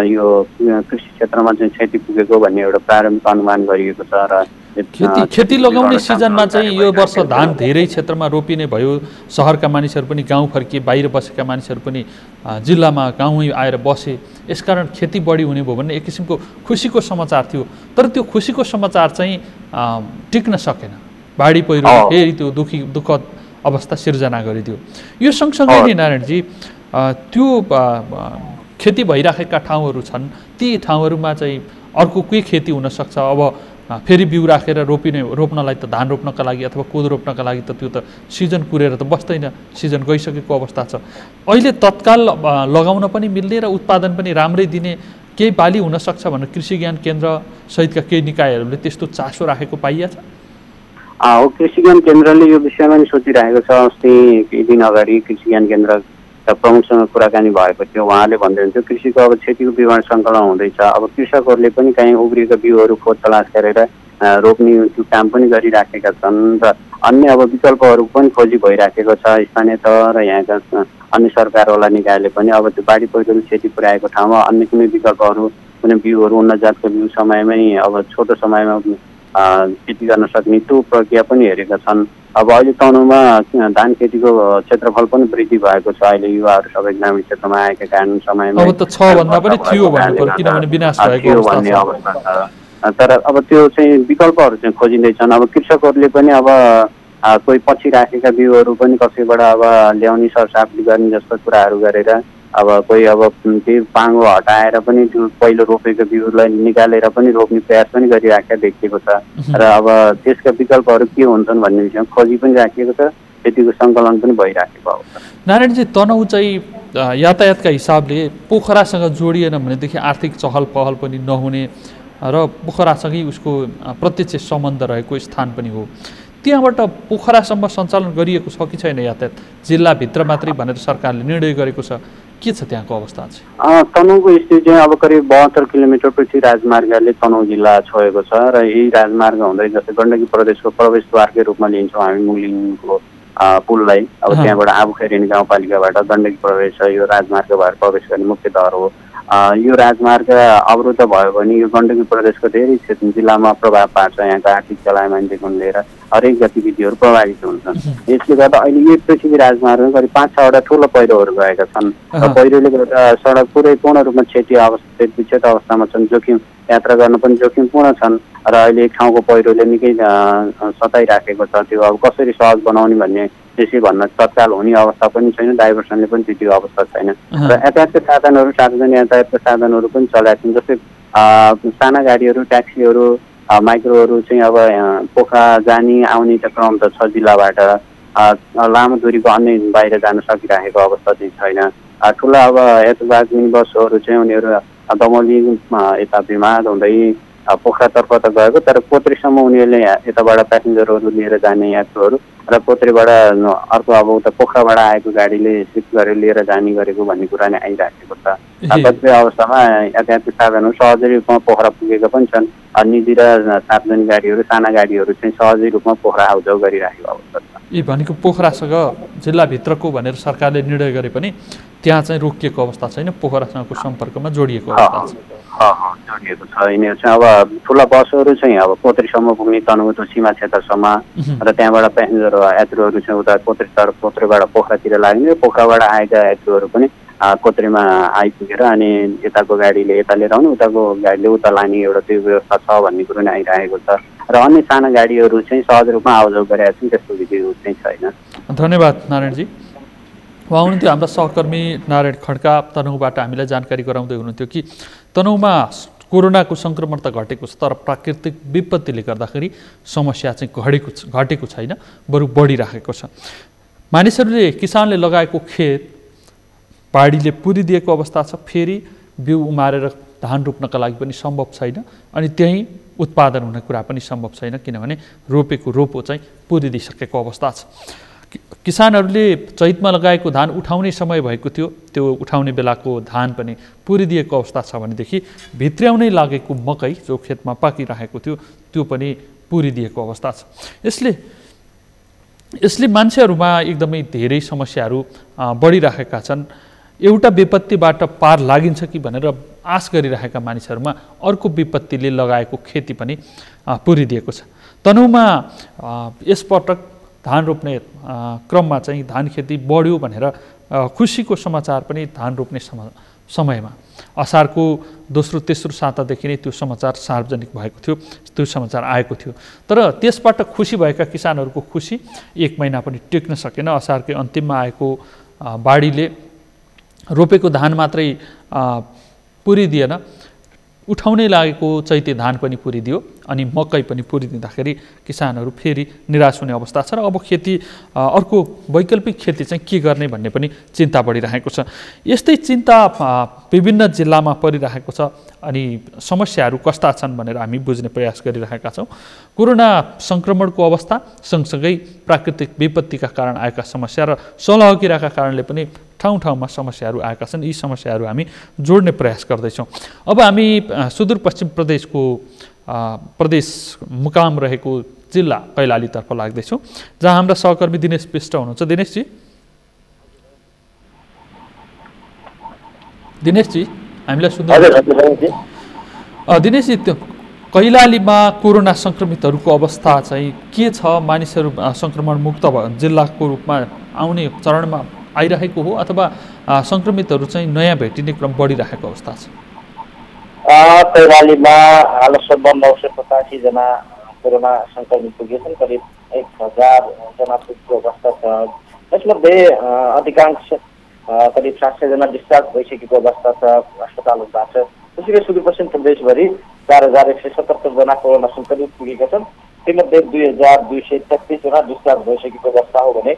यो कृषि क्षेत्रमा चाहिँ क्षति पुगेको भन्ने एउटा प्रारम्भिक अनुमान गरिएको छ। र खेती लगाउने सिजनमा चाहिँ यो वर्ष धान धेरै क्षेत्रमा रोपिने भयो। सहरका मानिसहरू पनि गाउँ फर्किए, बाहिर बसेका मानिसहरू पनि जिल्लामा गाउँमै आएर बसे। यसकारण खेती बढी हुने भयो भन्ने एक किसिमको खुसीको समाचार थियो। तर त्यो खुसीको समाचार चाहिँ टिक्न सकेन। बाढी पहिरो फेरि त्यो दुःखद अवस्था सिर्जना गरिदियो। यो सँगसँगै नै नारायणजी त्यो खेती भइराखेका ठाउँहरू छन्, ती ठाउँहरूमा चाहिँ अर्को के खेती हुनसक्छ? अब फेरि बिउ राखेर रोप्नलाई त धान रोप्नका लागि अथवा कोदो रोप्नका लागि त त्यो त सिजन पुरेर त बस्दैन, सिजन गइसकेको अवस्था छ। अहिले तत्काल लगाउन पनि मिल्ने र उत्पादन पनि राम्रै दिने केही बाली हुनसक्छ भनेर कृषि ज्ञान केन्द्र सहितका केही निकायहरूले त्यस्तो चासो राखेको पाइया छ? कृषि ज्ञान केन्द्रले यो विषयमा नि सोचिरहेको छ। अस्ति केही दिन अगाडि कृषि ज्ञान केन्द्र प्रमुखसँग कुराकानी भएको थियो। उहाँले भन्दै हुन्थ्यो कृषिको अब क्षतिको विवरण सङ्कलन हुँदैछ। अब कृषकहरूले पनि कहीँ उब्रिएका बिउहरू खोज तलास गरेर रोप्ने त्यो काम पनि गरिराखेका छन् र अन्य अब विकल्पहरू पनि खोजी भइराखेको छ स्थानीय तह र यहाँका अन्य सरकारवाला निकायले पनि। अब त्यो बाढी पहिरोले क्षति पुर्याएको ठाउँमा अन्य कुनै विकल्पहरू कुनै बिउहरू उन्नत जातको बिउ समयमै अब छोटो समयमा खेती गर्न सक्ने त्यो प्रक्रिया पनि हेरेका छन्। अब अहिले तनहुँमा धान खेतीको क्षेत्रफल पनि वृद्धि भएको छ। अहिले युवाहरू सबै ग्रामीण क्षेत्रमा आएका कारण समयमा अब त 6 भन्दा पनि थियो किनभने विनाश भएको अवस्था छ। तर अब त्यो चाहिँ विकल्पहरू चाहिँ खोजिँदैछन्। अब कृषकहरूले पनि अब कोही पछि राखेका बिउहरू पनि कसैबाट अब ल्याउने सरसाप्ती गर्ने जस्तो कुराहरू गरेर अब कोही अब त्यही पाङ्गो हटाएर पनि त्यो पहिलो रोपेको बिउलाई निकालेर पनि रोप्ने प्रयास पनि गरिराखेका देखिएको छ। र अब त्यसका विकल्पहरू के हुन्छन् भन्ने विषयमा खोजी पनि राखिएको छ, त्यतिको सङ्कलन पनि भइराखेको अवस्था। नारायणजी तनहुँ चाहिँ यातायातका हिसाबले पोखरासँग जोडिएन भनेदेखि आर्थिक चहल पहल पनि नहुने र पोखरासँगै उसको प्रत्यक्ष सम्बन्ध रहेको स्थान पनि हो। त्यहाँबाट पोखरासम्म सञ्चालन गरिएको छ कि छैन यातायात? जिल्लाभित्र मात्रै भनेर सरकारले निर्णय गरेको छ, के छ त्यहाँको अवस्था चाहिँ? तनहुँको स्थिति चाहिँ अब करिब 72 किलोमिटर पृथ्वी राजमार्गले तनहुँ जिल्ला छोएको छ र यही राजमार्ग हुँदै जस्तै गण्डकी प्रदेशको प्रवेशद्वारकै रूपमा लिन्छौँ हामी मुलिङको पुललाई। अब त्यहाँबाट आबुखेरिनी गाउँपालिकाबाट गण्डकी प्रवेश यो राजमार्ग भएर प्रवेश गर्ने मुख्य द्वार हो। यो राजमार्ग अवरुद्ध भयो भने यो गण्डकी प्रदेशको धेरै क्षेत्र जिल्लामा प्रभाव पार्छ। यहाँको आर्थिक चलायमानदेखि लिएर हरेक गतिविधिहरू प्रभावित हुन्छन्। यसले गर्दा अहिले यो पृथ्वी राजमार्गमा करिब 5-6वटा ठुलो पहिरोहरू गएका छन् र पहिरोले गर्दा सडक पुरै पूर्ण रूपमा क्षतिग्रस्त अवस्थामा छन्। जोखिम यात्रा गर्न पनि जोखिमपूर्ण छन् र अहिले एक ठाउँको पहिरोले निकै सताइराखेको छ। त्यो अब कसरी सहज बनाउने भन्ने त्यसै भन्न तत्काल हुने अवस्था पनि छैन, डाइभर्सनले पनि त्यति अवस्था छैन। र यातायातका साधनहरू सार्वजनिक यातायातका साधनहरू पनि चलाएका छन्। जस्तै साना गाडीहरू, ट्याक्सीहरू, माइक्रोहरू चाहिँ अब पोखरा जाने आउने त क्रम त छ जिल्लाबाट। लामो दूरीको अन्य बाहिर जान सकिरहेको अवस्था चाहिँ छैन। ठुला अब यताबाट मिनी बसहरू चाहिँ उनीहरू दमौली यता भिमाद हुँदै पोखरातर्फ त गएको, तर पोत्रीसम्म उनीहरूले यताबाट प्यासेन्जरहरू लिएर जाने यात्रुहरू र पोत्रीबाट अर्को अब उता पोखराबाट आएको गाडीले सिफ्ट गरेर लिएर जाने गरेको भन्ने कुरा नै आइराखेको छ। कतिपय अवस्थामा यातायातका साधनहरू सहजै रूपमा पोखरा पुगेका पनि छन्। निजी र सार्वजनिक गाडीहरू, साना गाडीहरू चाहिँ सहजै रूपमा पोखरा आउजाउ गरिराखेको अवस्था छ। यी भनेको पोखरासँग जिल्लाभित्रको भनेर सरकारले निर्णय गरे पनि त्यहाँ चाहिँ रोकिएको अवस्था छैन, पोखरासँगको सम्पर्कमा जोडिएको अवस्था छ। जोडिएको छ। यिनीहरू चाहिँ अब ठुला बसहरू चाहिँ अब पोत्रीसम्म पुग्ने तनहुँको सीमा क्षेत्रसम्म र त्यहाँबाट प्यासेन्जर यात्रुहरू चाहिँ उता पोत्रीबाट पोखरातिर लाग्ने, पोखराबाट आएका यात्रुहरू पनि कोत्रीमा आइपुगेर अनि यताको गाडीले यता लिएर आउने, उताको गाडीले उता लाने एउटा त्यो व्यवस्था छ भन्ने कुरो नै आइरहेको छ। र अन्य साना गाडीहरू चाहिँ सहज रूपमा आउजाउ गरेका छन्, त्यस्तो विधिहरू चाहिँ छैन। धन्यवाद नारायणजी। उहाँ हुनुहुन्थ्यो हाम्रा सहकर्मी नारायण खड्का तनहुँबाट हामीलाई जानकारी गराउँदै हुनुहुन्थ्यो कि तनहुँमा कोरोनाको सङ्क्रमण त घटेको छ, तर प्राकृतिक विपत्तिले गर्दाखेरि समस्या चाहिँ घटेको छैन, बरु बढिरहेको छ। मानिसहरूले किसानले लगाएको खेत बाढीले पुरिदिएको अवस्था छ, फेरि बिउ उमारेर धान रोप्नका लागि पनि सम्भव छैन, अनि त्यहीँ उत्पादन हुने कुरा पनि सम्भव छैन, किनभने रोपेको रोपो चाहिँ पुरिदिइसकेको अवस्था छ। किसानहरूले चैतमा लगाएको धान उठाउने समय भएको थियो, त्यो उठाउने बेलाको धान पनि पुरिदिएको अवस्था छ भनेदेखि भित्र्याउनै लागेको मकै जो खेतमा पाकिरहेको थियो त्यो पनि पुरिदिएको अवस्था छ। यसले मान्छेहरूमा एकदमै धेरै समस्याहरू बढिरहेका छन्। एउटा विपत्तिबाट पार लागिन्छ कि भनेर आश गरिरहेका मानिसहरूमा अर्को विपत्तिले लगाएको खेती पनि पुरिदिएको छ। तनहुँमा यसपटक धान रोप्ने क्रममा चाहिँ धान खेती बढ्यो भनेर खुसीको समाचार पनि धान रोप्ने समयमा असारको दोस्रो तेस्रो सातादेखि नै त्यो समाचार सार्वजनिक भएको थियो, त्यो समाचार आएको थियो। तर त्यसबाट खुसी भएका किसानहरूको खुसी एक महिना पनि टेक्न सकेन। असारकै अन्तिममा आएको बाढीले रोपेको धान मात्रै पुरिदिएन, उठाउनै लागेको चैते धान पनि पुरिदियो अनि मकै पनि पुरिदिँदाखेरि किसानहरू फेरि निराश हुने अवस्था छ र अब खेती अर्को वैकल्पिक खेती चाहिँ के गर्ने भन्ने पनि चिन्ता बढिरहेको छ। यस्तै चिन्ता विभिन्न जिल्लामा परिरहेको छ अनि समस्याहरू कस्ता छन् भनेर हामी बुझ्ने प्रयास गरिरहेका छौँ। कोरोना सङ्क्रमणको अवस्था सँगसँगै प्राकृतिक विपत्तिका कारण आएका समस्या र सलहगिराका कारणले पनि ठाउँ ठाउँमा समस्याहरू आएका छन्। यी समस्याहरू हामी जोड्ने प्रयास गर्दैछौँ। अब हामी सुदूरपश्चिम प्रदेशको प्रदेश मुकाम रहेको जिल्ला कैलालीतर्फ लाग्दैछौँ, जहाँ हाम्रा सहकर्मी दिनेश विष्ट हुनुहुन्छ। दिनेशजी हामीलाई सुन्नु? दिनेशजी, कैलालीमा कोरोना सङ्क्रमितहरूको अवस्था चाहिँ के छ? मानिसहरू सङ्क्रमण मुक्त जिल्लाको रूपमा आउने चरणमा आइरहेको हो अथवा सङ्क्रमितहरू चाहिँ नयाँ भेटिने क्रम बढिरहेको अवस्था छ? कैलालीमा हालसम्म 985 जना कोरोना सङ्क्रमित पुगेछन्, करिब 1000 जना पुगेको अवस्था छ। यसमध्ये अधिकांश करिब 700 जना डिस्चार्ज भइसकेको अवस्था छ अस्पतालबाट। त्यसैगरी सुदूरपश्चिम प्रदेशभरि 4177 जना कोरोना सङ्क्रमित पुगेका छन्। तीमध्ये 2233 जना डिस्चार्ज भइसकेको अवस्था हो भने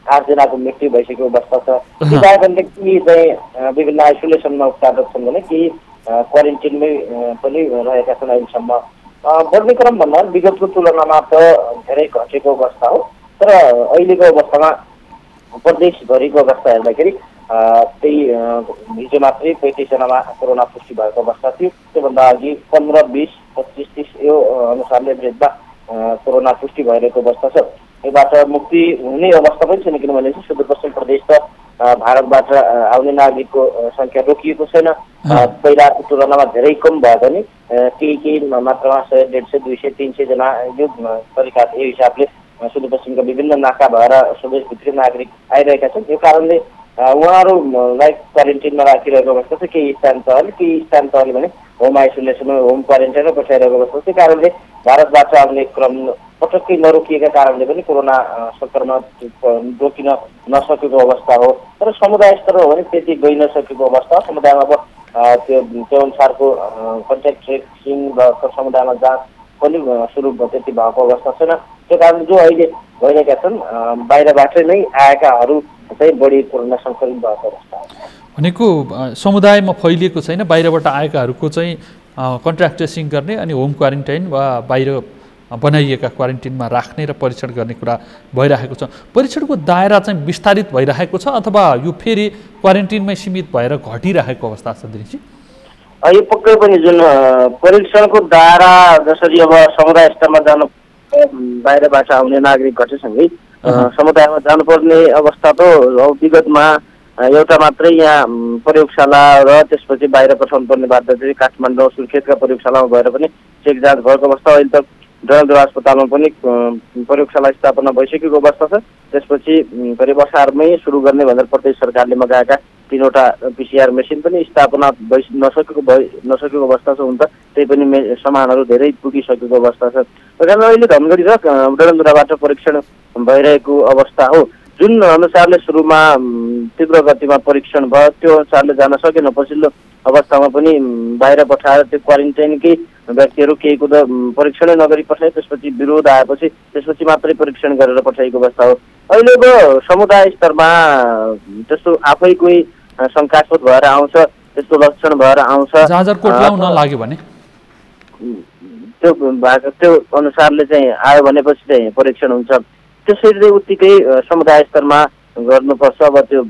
8 जनाको मृत्यु भइसकेको अवस्था छ। यी बाहेक केही चाहिँ विभिन्न आइसोलेसनमा उपचाररत छन् भने केही क्वारेन्टिनमै पनि रहेका छन्। अहिलेसम्म बढ्ने क्रम भन्दा विगतको तुलनामा त धेरै घटेको अवस्था हो, तर अहिलेको अवस्थामा प्रदेशभरिको अवस्था हेर्दाखेरि त्यही हिजो मात्रै 35 जनामा कोरोना पुष्टि भएको अवस्था थियो। त्योभन्दा अघि 15, 20, 25, 30 यो अनुसारले एभरेजमा कोरोना पुष्टि भइरहेको अवस्था छ। योबाट मुक्ति हुने अवस्था पनि छैन, किनभने सुदूरपश्चिम प्रदेश त भारतबाट आउने नागरिकको सङ्ख्या रोकिएको छैन। पहिलाको तुलनामा धेरै कम भए पनि केही मात्रामा 100, 150, 200, 300 जना यो तरिका यो हिसाबले सुदूरपश्चिमका विभिन्न नाका भएर स्वदेशभित्री नागरिक आइरहेका छन्। यो कारणले उहाँहरूलाई क्वारेन्टिनमा राखिरहेको अवस्था छ। केही स्थान तहले भने होम आइसोलेसन, होम क्वारेन्टाइनमा पठाइरहेको अवस्था छ। त्यो कारणले भारतबाट आउने क्रम पटक्कै नरोकिएका कारणले पनि कोरोना सङ्क्रमण रोकिन नसकेको अवस्था हो। तर समुदाय स्तर हो भने त्यति गइ नसकेको अवस्था। समुदायमा अब त्यो अनुसारको कन्ट्याक्ट ट्रेसिङ र समुदायमा जाँच पनि सुरु त्यति भएको अवस्था छैन। त्यो कारण जो अहिले भइरहेका छन् बाहिरबाटै नै आएकाहरू चाहिँ बढी कोरोना सङ्क्रमित भएको अवस्था भनेको समुदायमा फैलिएको छैन, बाहिरबाट आएकाहरूको चाहिँ कन्ट्याक्ट ट्रेसिङ गर्ने अनि होम क्वारेन्टाइन वा बाहिर बनाइएका क्वारेन्टिनमा राख्ने र परीक्षण गर्ने कुरा भइरहेको छ। परीक्षणको दायरा चाहिँ विस्तारित भइरहेको छ अथवा यो फेरि क्वारेन्टिनमै सीमित भएर घटिरहेको अवस्था छ दिनेशजी? यो पक्कै पनि जुन परीक्षणको दायरा जसरी अब समुदाय स्तरमा जानु बाहिरबाट आउने नागरिक घटेसँगै समुदायमा जानुपर्ने अवस्था त विगतमा एउटा मात्रै यहाँ प्रयोगशाला र त्यसपछि बाहिर पठाउनु पर्ने बाध्यता चाहिँ काठमाडौँ सुर्खेतका प्रयोगशालामा भएर पनि चेक जाँच भएको अवस्था। अहिले त डडेलधुरा अस्पतालमा पनि प्रयोगशाला स्थापना भइसकेको अवस्था छ। त्यसपछि करिब असारमै सुरु गर्ने भनेर प्रदेश सरकारले मगाएका 3वटा PCR मेसिन पनि स्थापना नसकेको अवस्था छ। हुन त त्यही पनि सामानहरू धेरै पुगिसकेको अवस्था छ। त्यसकारण अहिले धनगढी र डडेलधुराबाट परीक्षण भइरहेको अवस्था हो। जुन अनुसारले सुरुमा तीव्र गतिमा परीक्षण भयो त्यो अनुसारले जान सकेन। पछिल्लो अवस्थामा पनि बाहिर पठाएर त्यो क्वारेन्टाइनकै व्यक्तिहरू केहीको त परीक्षणै नगरी पठाए, त्यसपछि विरोध आएपछि त्यसपछि मात्रै परीक्षण गरेर पठाइएको अवस्था हो। अहिलेको समुदाय स्तरमा त्यस्तो आफै कोही शङ्कास्पद भएर आउँछ, त्यस्तो लक्षण भएर आउँछ, जाजरकोट ल्याउन लाग्यो भने त्यो अनुसारले चाहिँ आयो भनेपछि चाहिँ परीक्षण हुन्छ। त्यसैले उत्तिकै समुदाय स्तरमा गर्नुपर्छ। अब त्यो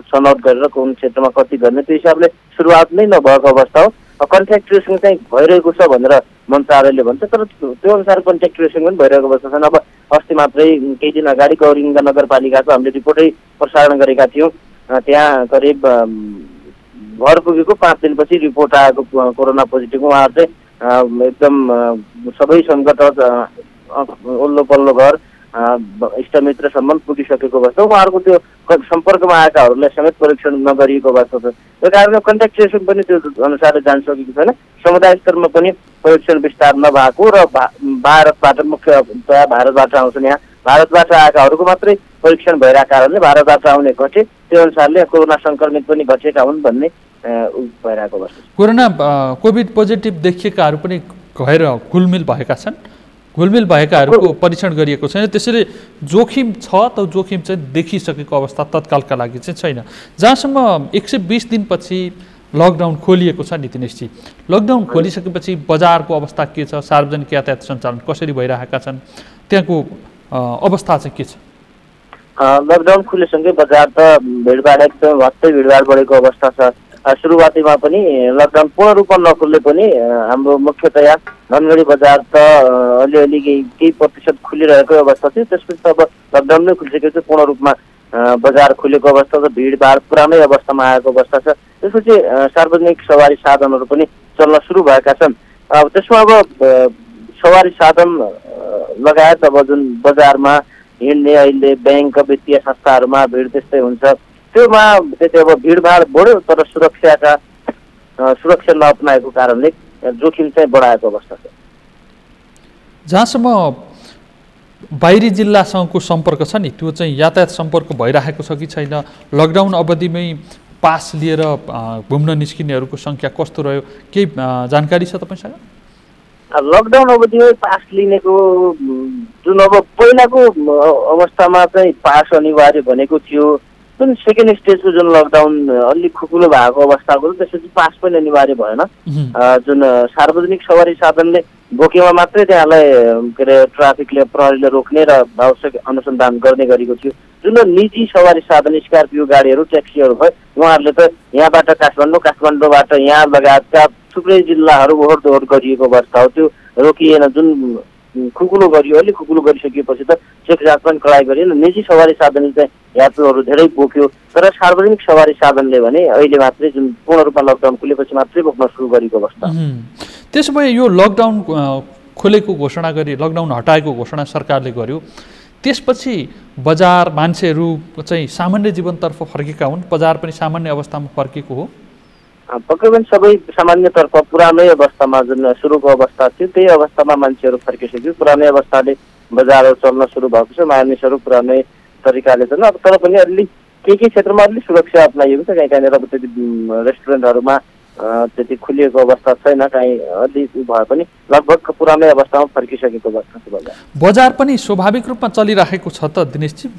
छनौट गरेर कुन क्षेत्रमा कति गर्ने त्यो हिसाबले सुरुवात नै नभएको अवस्था हो। कन्ट्याक्ट ट्रेसिङ चाहिँ भइरहेको छ भनेर मन्त्रालयले भन्छ, तर त्यो अनुसार कन्ट्याक्ट ट्रेसिङ पनि भइरहेको अवस्था छैन। अब अस्ति मात्रै केही दिन अगाडि गौरीगङ्गा नगरपालिकाको हामीले रिपोर्टै प्रसारण गरेका थियौँ। त्यहाँ करिब घर पुगेको 5 दिनपछि रिपोर्ट आएको कोरोना पोजिटिभ। उहाँहरू चाहिँ एकदम सबै सङ्कट ओल्लो पल्लो घर इष्टमित्रसम्म पुगिसकेको अवस्था। उहाँहरूको त्यो सम्पर्कमा आएकाहरूलाई समेत परीक्षण नगरिएको अवस्था छ। त्यो कारणले कन्ट्याक्ट ट्रेसिङ पनि त्यो अनुसारले जान सकेको छैन। समुदाय स्तरमा पनि परीक्षण विस्तार नभएको र भारतबाट मुख्यतया भारतबाट आउँछन्। यहाँ भारतबाट आएकाहरूको मात्रै परीक्षण भइरहेको कारणले भारतबाट आउने घटे, त्यो अनुसारले कोरोना सङ्क्रमित पनि घटेका हुन् भन्ने भइरहेको अवस्था। कोभिड पोजिटिभ देखिएकाहरू पनि गएर घुलमिल भएका छन्। घुलमिल भएकाहरूको परीक्षण गरिएको छैन, त्यसैले जोखिम छ त जोखिम चाहिँ देखिसकेको अवस्था तत्कालका लागि चाहिँ छैन। जहाँसम्म 120 दिनपछि लकडाउन खोलिएको छ नि दिनेशजी, लकडाउन खोलिसकेपछि बजारको अवस्था के छ, सार्वजनिक यातायात सञ्चालन कसरी भइरहेका छन्, त्यहाँको अवस्था चाहिँ के छ? लकडाउन खुलेसँगै बजार त भिडभाड एकदम भत्तै भिडभाड बढेको अवस्था छ। सुरुवातीमा पनि लकडाउन पूर्ण रूपमा नखुल्ले पनि हाम्रो मुख्यतया धनगढी बजार त अलिअलि केही प्रतिशत खुलिरहेको अवस्था थियो। त्यसपछि अब लकडाउन नै खुलिसकेपछि पूर्ण रूपमा बजार खुलेको अवस्था छ। भिडभाड पुरानै अवस्थामा आएको अवस्था छ। त्यसपछि सार्वजनिक सवारी साधनहरू पनि चल्न सुरु भएका छन्। अब त्यसमा अब सवारी साधन लगायत अब जुन बजारमा हिँड्ने अहिले ब्याङ्क वित्तीय संस्थाहरूमा भिड त्यस्तै हुन्छ। त्योमा त्यति अब भिडभाड बढ्यो, तर सुरक्षा नअपनाएको कारणले जोखिम चाहिँ बढाएको अवस्था छ। जहाँसम्म बाहिरी जिल्लासँगको सम्पर्क छ नि, त्यो चाहिँ यातायात सम्पर्क भइरहेको छ कि छैन? लकडाउन अवधिमै पास लिएर घुम्न निस्किनेहरूको सङ्ख्या कस्तो रह्यो, केही जानकारी छ तपाईँसँग? लकडाउन अवधिमै पास लिनेको जुन अब पहिलाको अवस्थामा चाहिँ पास अनिवार्य भनेको थियो, जुन सेकेन्ड स्टेजको जुन लकडाउन अलिक खुकुलो भएको अवस्थाको त्यसपछि पास पनि अनिवार्य भएन। जुन सार्वजनिक सवारी साधनले बोकेमा मात्रै त्यहाँलाई के अरे ट्राफिकले प्रहरीले रोक्ने र आवश्यक अनुसन्धान गर्ने गरेको थियो। जुन निजी सवारी साधन स्कर्पियो गाडीहरू ट्याक्सीहरू भयो, उहाँहरूले त यहाँबाट काठमाडौँबाट यहाँ लगायतका थुप्रै जिल्लाहरू ओहोर दोहोर गरिएको अवस्था हो। त्यो रोकिएन। जुन खुकुलो गरियो, अलिक खुकुलो गरिसकेपछि त चेक जाँच पनि कडाइ गरिएन। निजी सवारी साधनले चाहिँ यात्रुहरू धेरै बोक्यो, तर सार्वजनिक सवारी साधनले भने अहिले मात्रै जुन पूर्ण रूपमा लकडाउन खुलेपछि मात्रै बोक्न सुरु गरेको अवस्था। त्यसो भए यो लकडाउन खोलेको घोषणा गरी लकडाउन हटाएको घोषणा सरकारले गर्यो, त्यसपछि बजार मान्छेहरू चाहिँ सामान्य जीवनतर्फ फर्केका हुन्, बजार पनि सामान्य अवस्थामा फर्केको हो? तकरिबन सबै सामान्यतर्फ पुरानै अवस्थामा जुन सुरुको अवस्था थियो त्यही अवस्थामा मान्छेहरू फर्किसक्यो। पुरानै अवस्थाले बजारहरू चल्न सुरु भएको छ, मानिसहरू पुरानै तरिकाले छन्। अब तर पनि अलि केही क्षेत्रमा अलि सुरक्षा अप्नाइएको छ। कहीँ अब त्यति रेस्टुरेन्टहरूमा त्यति खुलिएको अवस्था छैन, कहीँ अलि भए पनि लगभग पुरानै अवस्थामा फर्किसकेको अवस्था छ बजार। बजार पनि स्वाभाविक रूपमा चलिरहेको छ त दिनेशजी?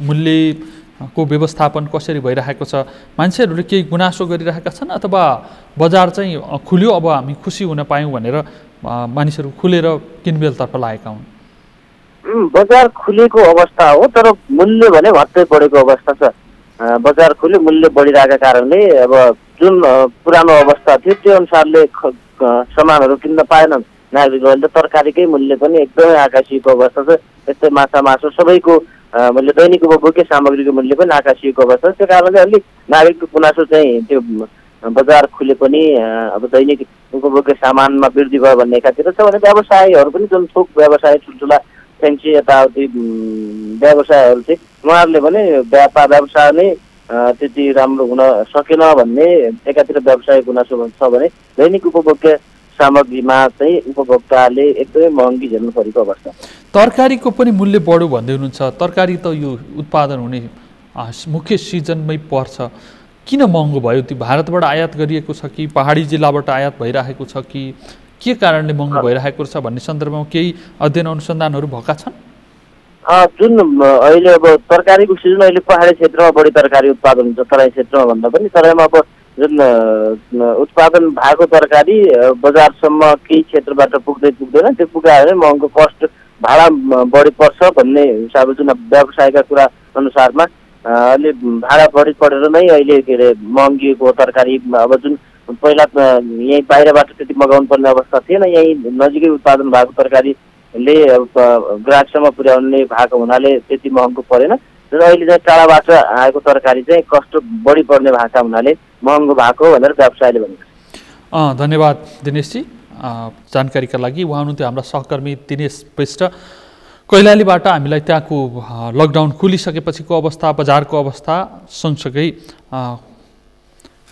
मूल्यको व्यवस्थापन कसरी भइरहेको छ? मान्छेहरूले केही गुनासो गरिरहेका छन् अथवा बजार चाहिँ खुल्यो अब हामी खुसी हुन पायौँ भनेर मानिसहरू खुलेर किनबेलतर्फ लागेका हुन्? बजार खुलेको अवस्था हो, तर मूल्य भने भत्तै बढेको अवस्था छ। बजार खुल्यो, मूल्य बढिरहेका कारणले अब जुन पुरानो अवस्था थियो त्यो अनुसारले सामानहरू किन्न पाएनन् नागरिकहरूले। त तरकारीकै मूल्य पनि एकदमै आकाशिएको अवस्था छ। त्यस्तै माछा मासु सबैको मूल्य, दैनिक उपभोग्य सामग्रीको मूल्य पनि आकाशिएको अवस्था छ। त्यो कारणले अलिक नागरिकको गुनासो चाहिँ त्यो बजार खुले पनि अब दैनिक उपभोग्य सामानमा वृद्धि भयो भन्ने एकातिर छ भने व्यवसायीहरू पनि जुन थोक व्यवसाय ठुल्ठुला फ्यान्सी यताउति व्यवसायहरू चाहिँ उहाँहरूले पनि व्यवसाय नै त्यति राम्रो हुन सकेन भन्ने एकातिर व्यवसायिक गुनासो छ भने दैनिक उपभोग्य सामग्रीमा चाहिँ उपभोक्ताले एकदमै महँगी झेल्नु परेको अवस्था। तरकारीको पनि मूल्य बढ्यो भन्दै हुनुहुन्छ। तरकारी त यो उत्पादन हुने मुख्य सिजनमै पर्छ, किन महँगो भयो? त्यो भारतबाट आयात गरिएको छ कि पहाडी जिल्लाबाट आयात भइरहेको छ कि के कारणले महँगो भइरहेको छ भन्ने सन्दर्भमा केही अध्ययन अनुसन्धानहरू भएका छन्? जुन अहिले अब तरकारीको सिजन अहिले पहाडी क्षेत्रमा बढी तरकारी उत्पादन हुन्छ तराई क्षेत्रमा भन्दा पनि। तराईमा अब जुन उत्पादन भएको तरकारी बजारसम्म केही क्षेत्रबाट पुग्दैन, त्यो पुगायो भने महँगो कस्ट भाडा बढी पर्छ भन्ने हिसाबले जुन व्यवसायका कुरा अनुसारमा अहिले भाडा बढी परेर नै अहिले के अरे महँगिएको तरकारी अब जुन पहिला यहीँ बाहिरबाट त्यति मगाउनु पर्ने अवस्था थिएन, यहीँ नजिकै उत्पादन भएको तरकारीले ग्राहकसम्म पुर्याउने भएको हुनाले त्यति महँगो परेन। र अहिले चाहिँ टाढाबाट आएको तरकारी चाहिँ कस्ट बढी पर्ने भएको हुनाले महँगो भएको भनेर व्यवसायले भनेको छ। धन्यवाद दिनेशजी जानकारीका लागि। उहाँ हुनुहुन्थ्यो हाम्रा सहकर्मी दिनेश श्रेष्ठ। कैलालीबाट हामीलाई त्यहाँको लकडाउन खुलिसकेपछिको अवस्था, बजारको अवस्था, सँगसँगै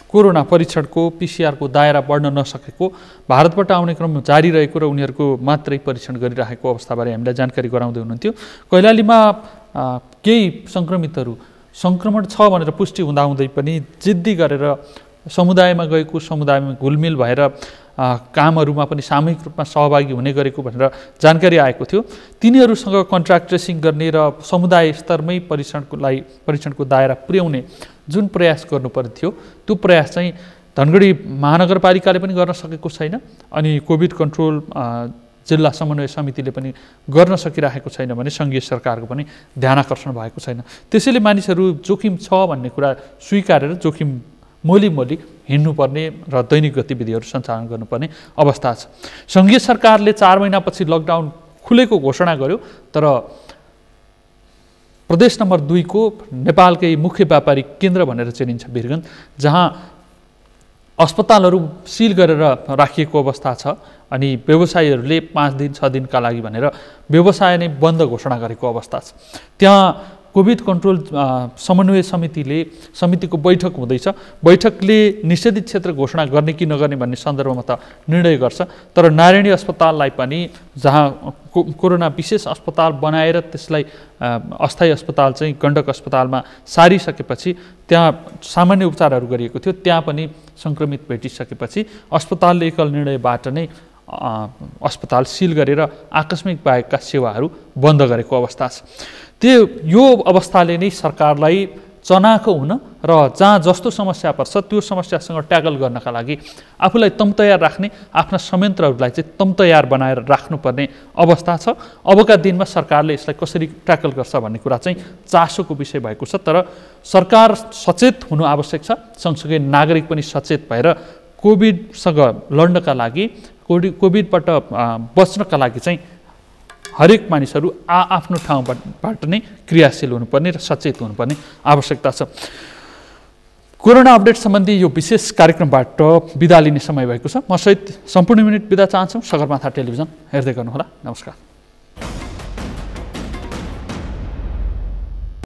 कोरोना परीक्षणको पिसिआरको दायरा बढ्न नसकेको, भारतबाट आउने क्रम जारी रहेको र उनीहरूको मात्रै परीक्षण गरिरहेको अवस्थाबारे हामीलाई जानकारी गराउँदै हुनुहुन्थ्यो। कैलालीमा केही सङ्क्रमितहरू सङ्क्रमण छ भनेर पुष्टि हुँदाहुँदै पनि जिद्दी गरेर समुदायमा गएको, समुदायमा घुलमिल भएर कामहरूमा पनि सामूहिक रूपमा सहभागी हुने गरेको भनेर जानकारी आएको थियो। तिनीहरूसँग कन्ट्र्याक्ट ट्रेसिङ गर्ने र समुदाय स्तरमै परीक्षणको दायरा पुर्याउने जुन प्रयास गर्नुपर्ने थियो त्यो प्रयास चाहिँ धनगढी महानगरपालिकाले पनि गर्न सकेको छैन, अनि कोभिड कन्ट्रोल जिल्ला समन्वय समितिले पनि गर्न सकिरहेको छैन भने सङ्घीय सरकारको पनि ध्यान आकर्षण भएको छैन। त्यसैले मानिसहरू जोखिम छ भन्ने कुरा स्वीकारेर जोखिम मोली हिँड्नुपर्ने र दैनिक गतिविधिहरू सञ्चालन गर्नुपर्ने अवस्था छ। सङ्घीय सरकारले 4 महिनापछि लकडाउन खुलेको घोषणा गर्यो, तर प्रदेश नम्बर 2 को नेपालकै मुख्य व्यापारिक केन्द्र भनेर चिनिन्छ वीरगञ्ज, जहाँ अस्पतालहरू सिल गरेर राखिएको अवस्था छ, अनि व्यवसायीहरूले 5 दिन 6 दिनका लागि भनेर व्यवसाय नै बन्द घोषणा गरेको अवस्था छ। त्यहाँ कोभिड कन्ट्रोल समन्वय समितिको बैठक हुँदैछ। बैठकले निषेधित क्षेत्र घोषणा गर्ने कि नगर्ने भन्ने सन्दर्भमा त निर्णय गर्छ, तर नारायणी अस्पताललाई पनि जहाँ कोरोना विशेष अस्पताल बनाएर त्यसलाई अस्थायी अस्पताल चाहिँ गण्डक अस्पतालमा सारिसकेपछि त्यहाँ सामान्य उपचारहरू गरिएको थियो, त्यहाँ पनि सङ्क्रमित भेटिसकेपछि अस्पतालले एकल निर्णयबाट नै अस्पताल सिल गरेर आकस्मिक बाहेकका सेवाहरू बन्द गरेको अवस्था छ। यो अवस्थाले नै सरकारलाई चनाखो हुन र जहाँ जस्तो समस्या पर्छ त्यो समस्यासँग ट्याकल गर्नका लागि आफूलाई तम्तयार राख्ने, आफ्ना संयन्त्रहरूलाई चाहिँ तम्तयार बनाएर राख्नुपर्ने अवस्था छ। अबका दिनमा सरकारले यसलाई कसरी ट्याकल गर्छ भन्ने कुरा चाहिँ चासोको विषय भएको छ, तर सरकार सचेत हुनु आवश्यक छ। सँगसँगै नागरिक पनि सचेत भएर कोभिडसँग लड्नका लागि, कोभिडबाट बच्नका लागि चाहिँ हरेक मानिसहरू आफ्नो ठाउँबाट नै क्रियाशील हुनुपर्ने र सचेत हुनुपर्ने आवश्यकता छ। कोरोना अपडेट सम्बन्धी यो विशेष कार्यक्रमबाट बिदा लिने समय भएको छ। म सहित सम्पूर्ण मिनेट बिदा चाहन्छु। सगरमाथा टेलिभिजन हेर्दै गर्नुहोला। नमस्कार।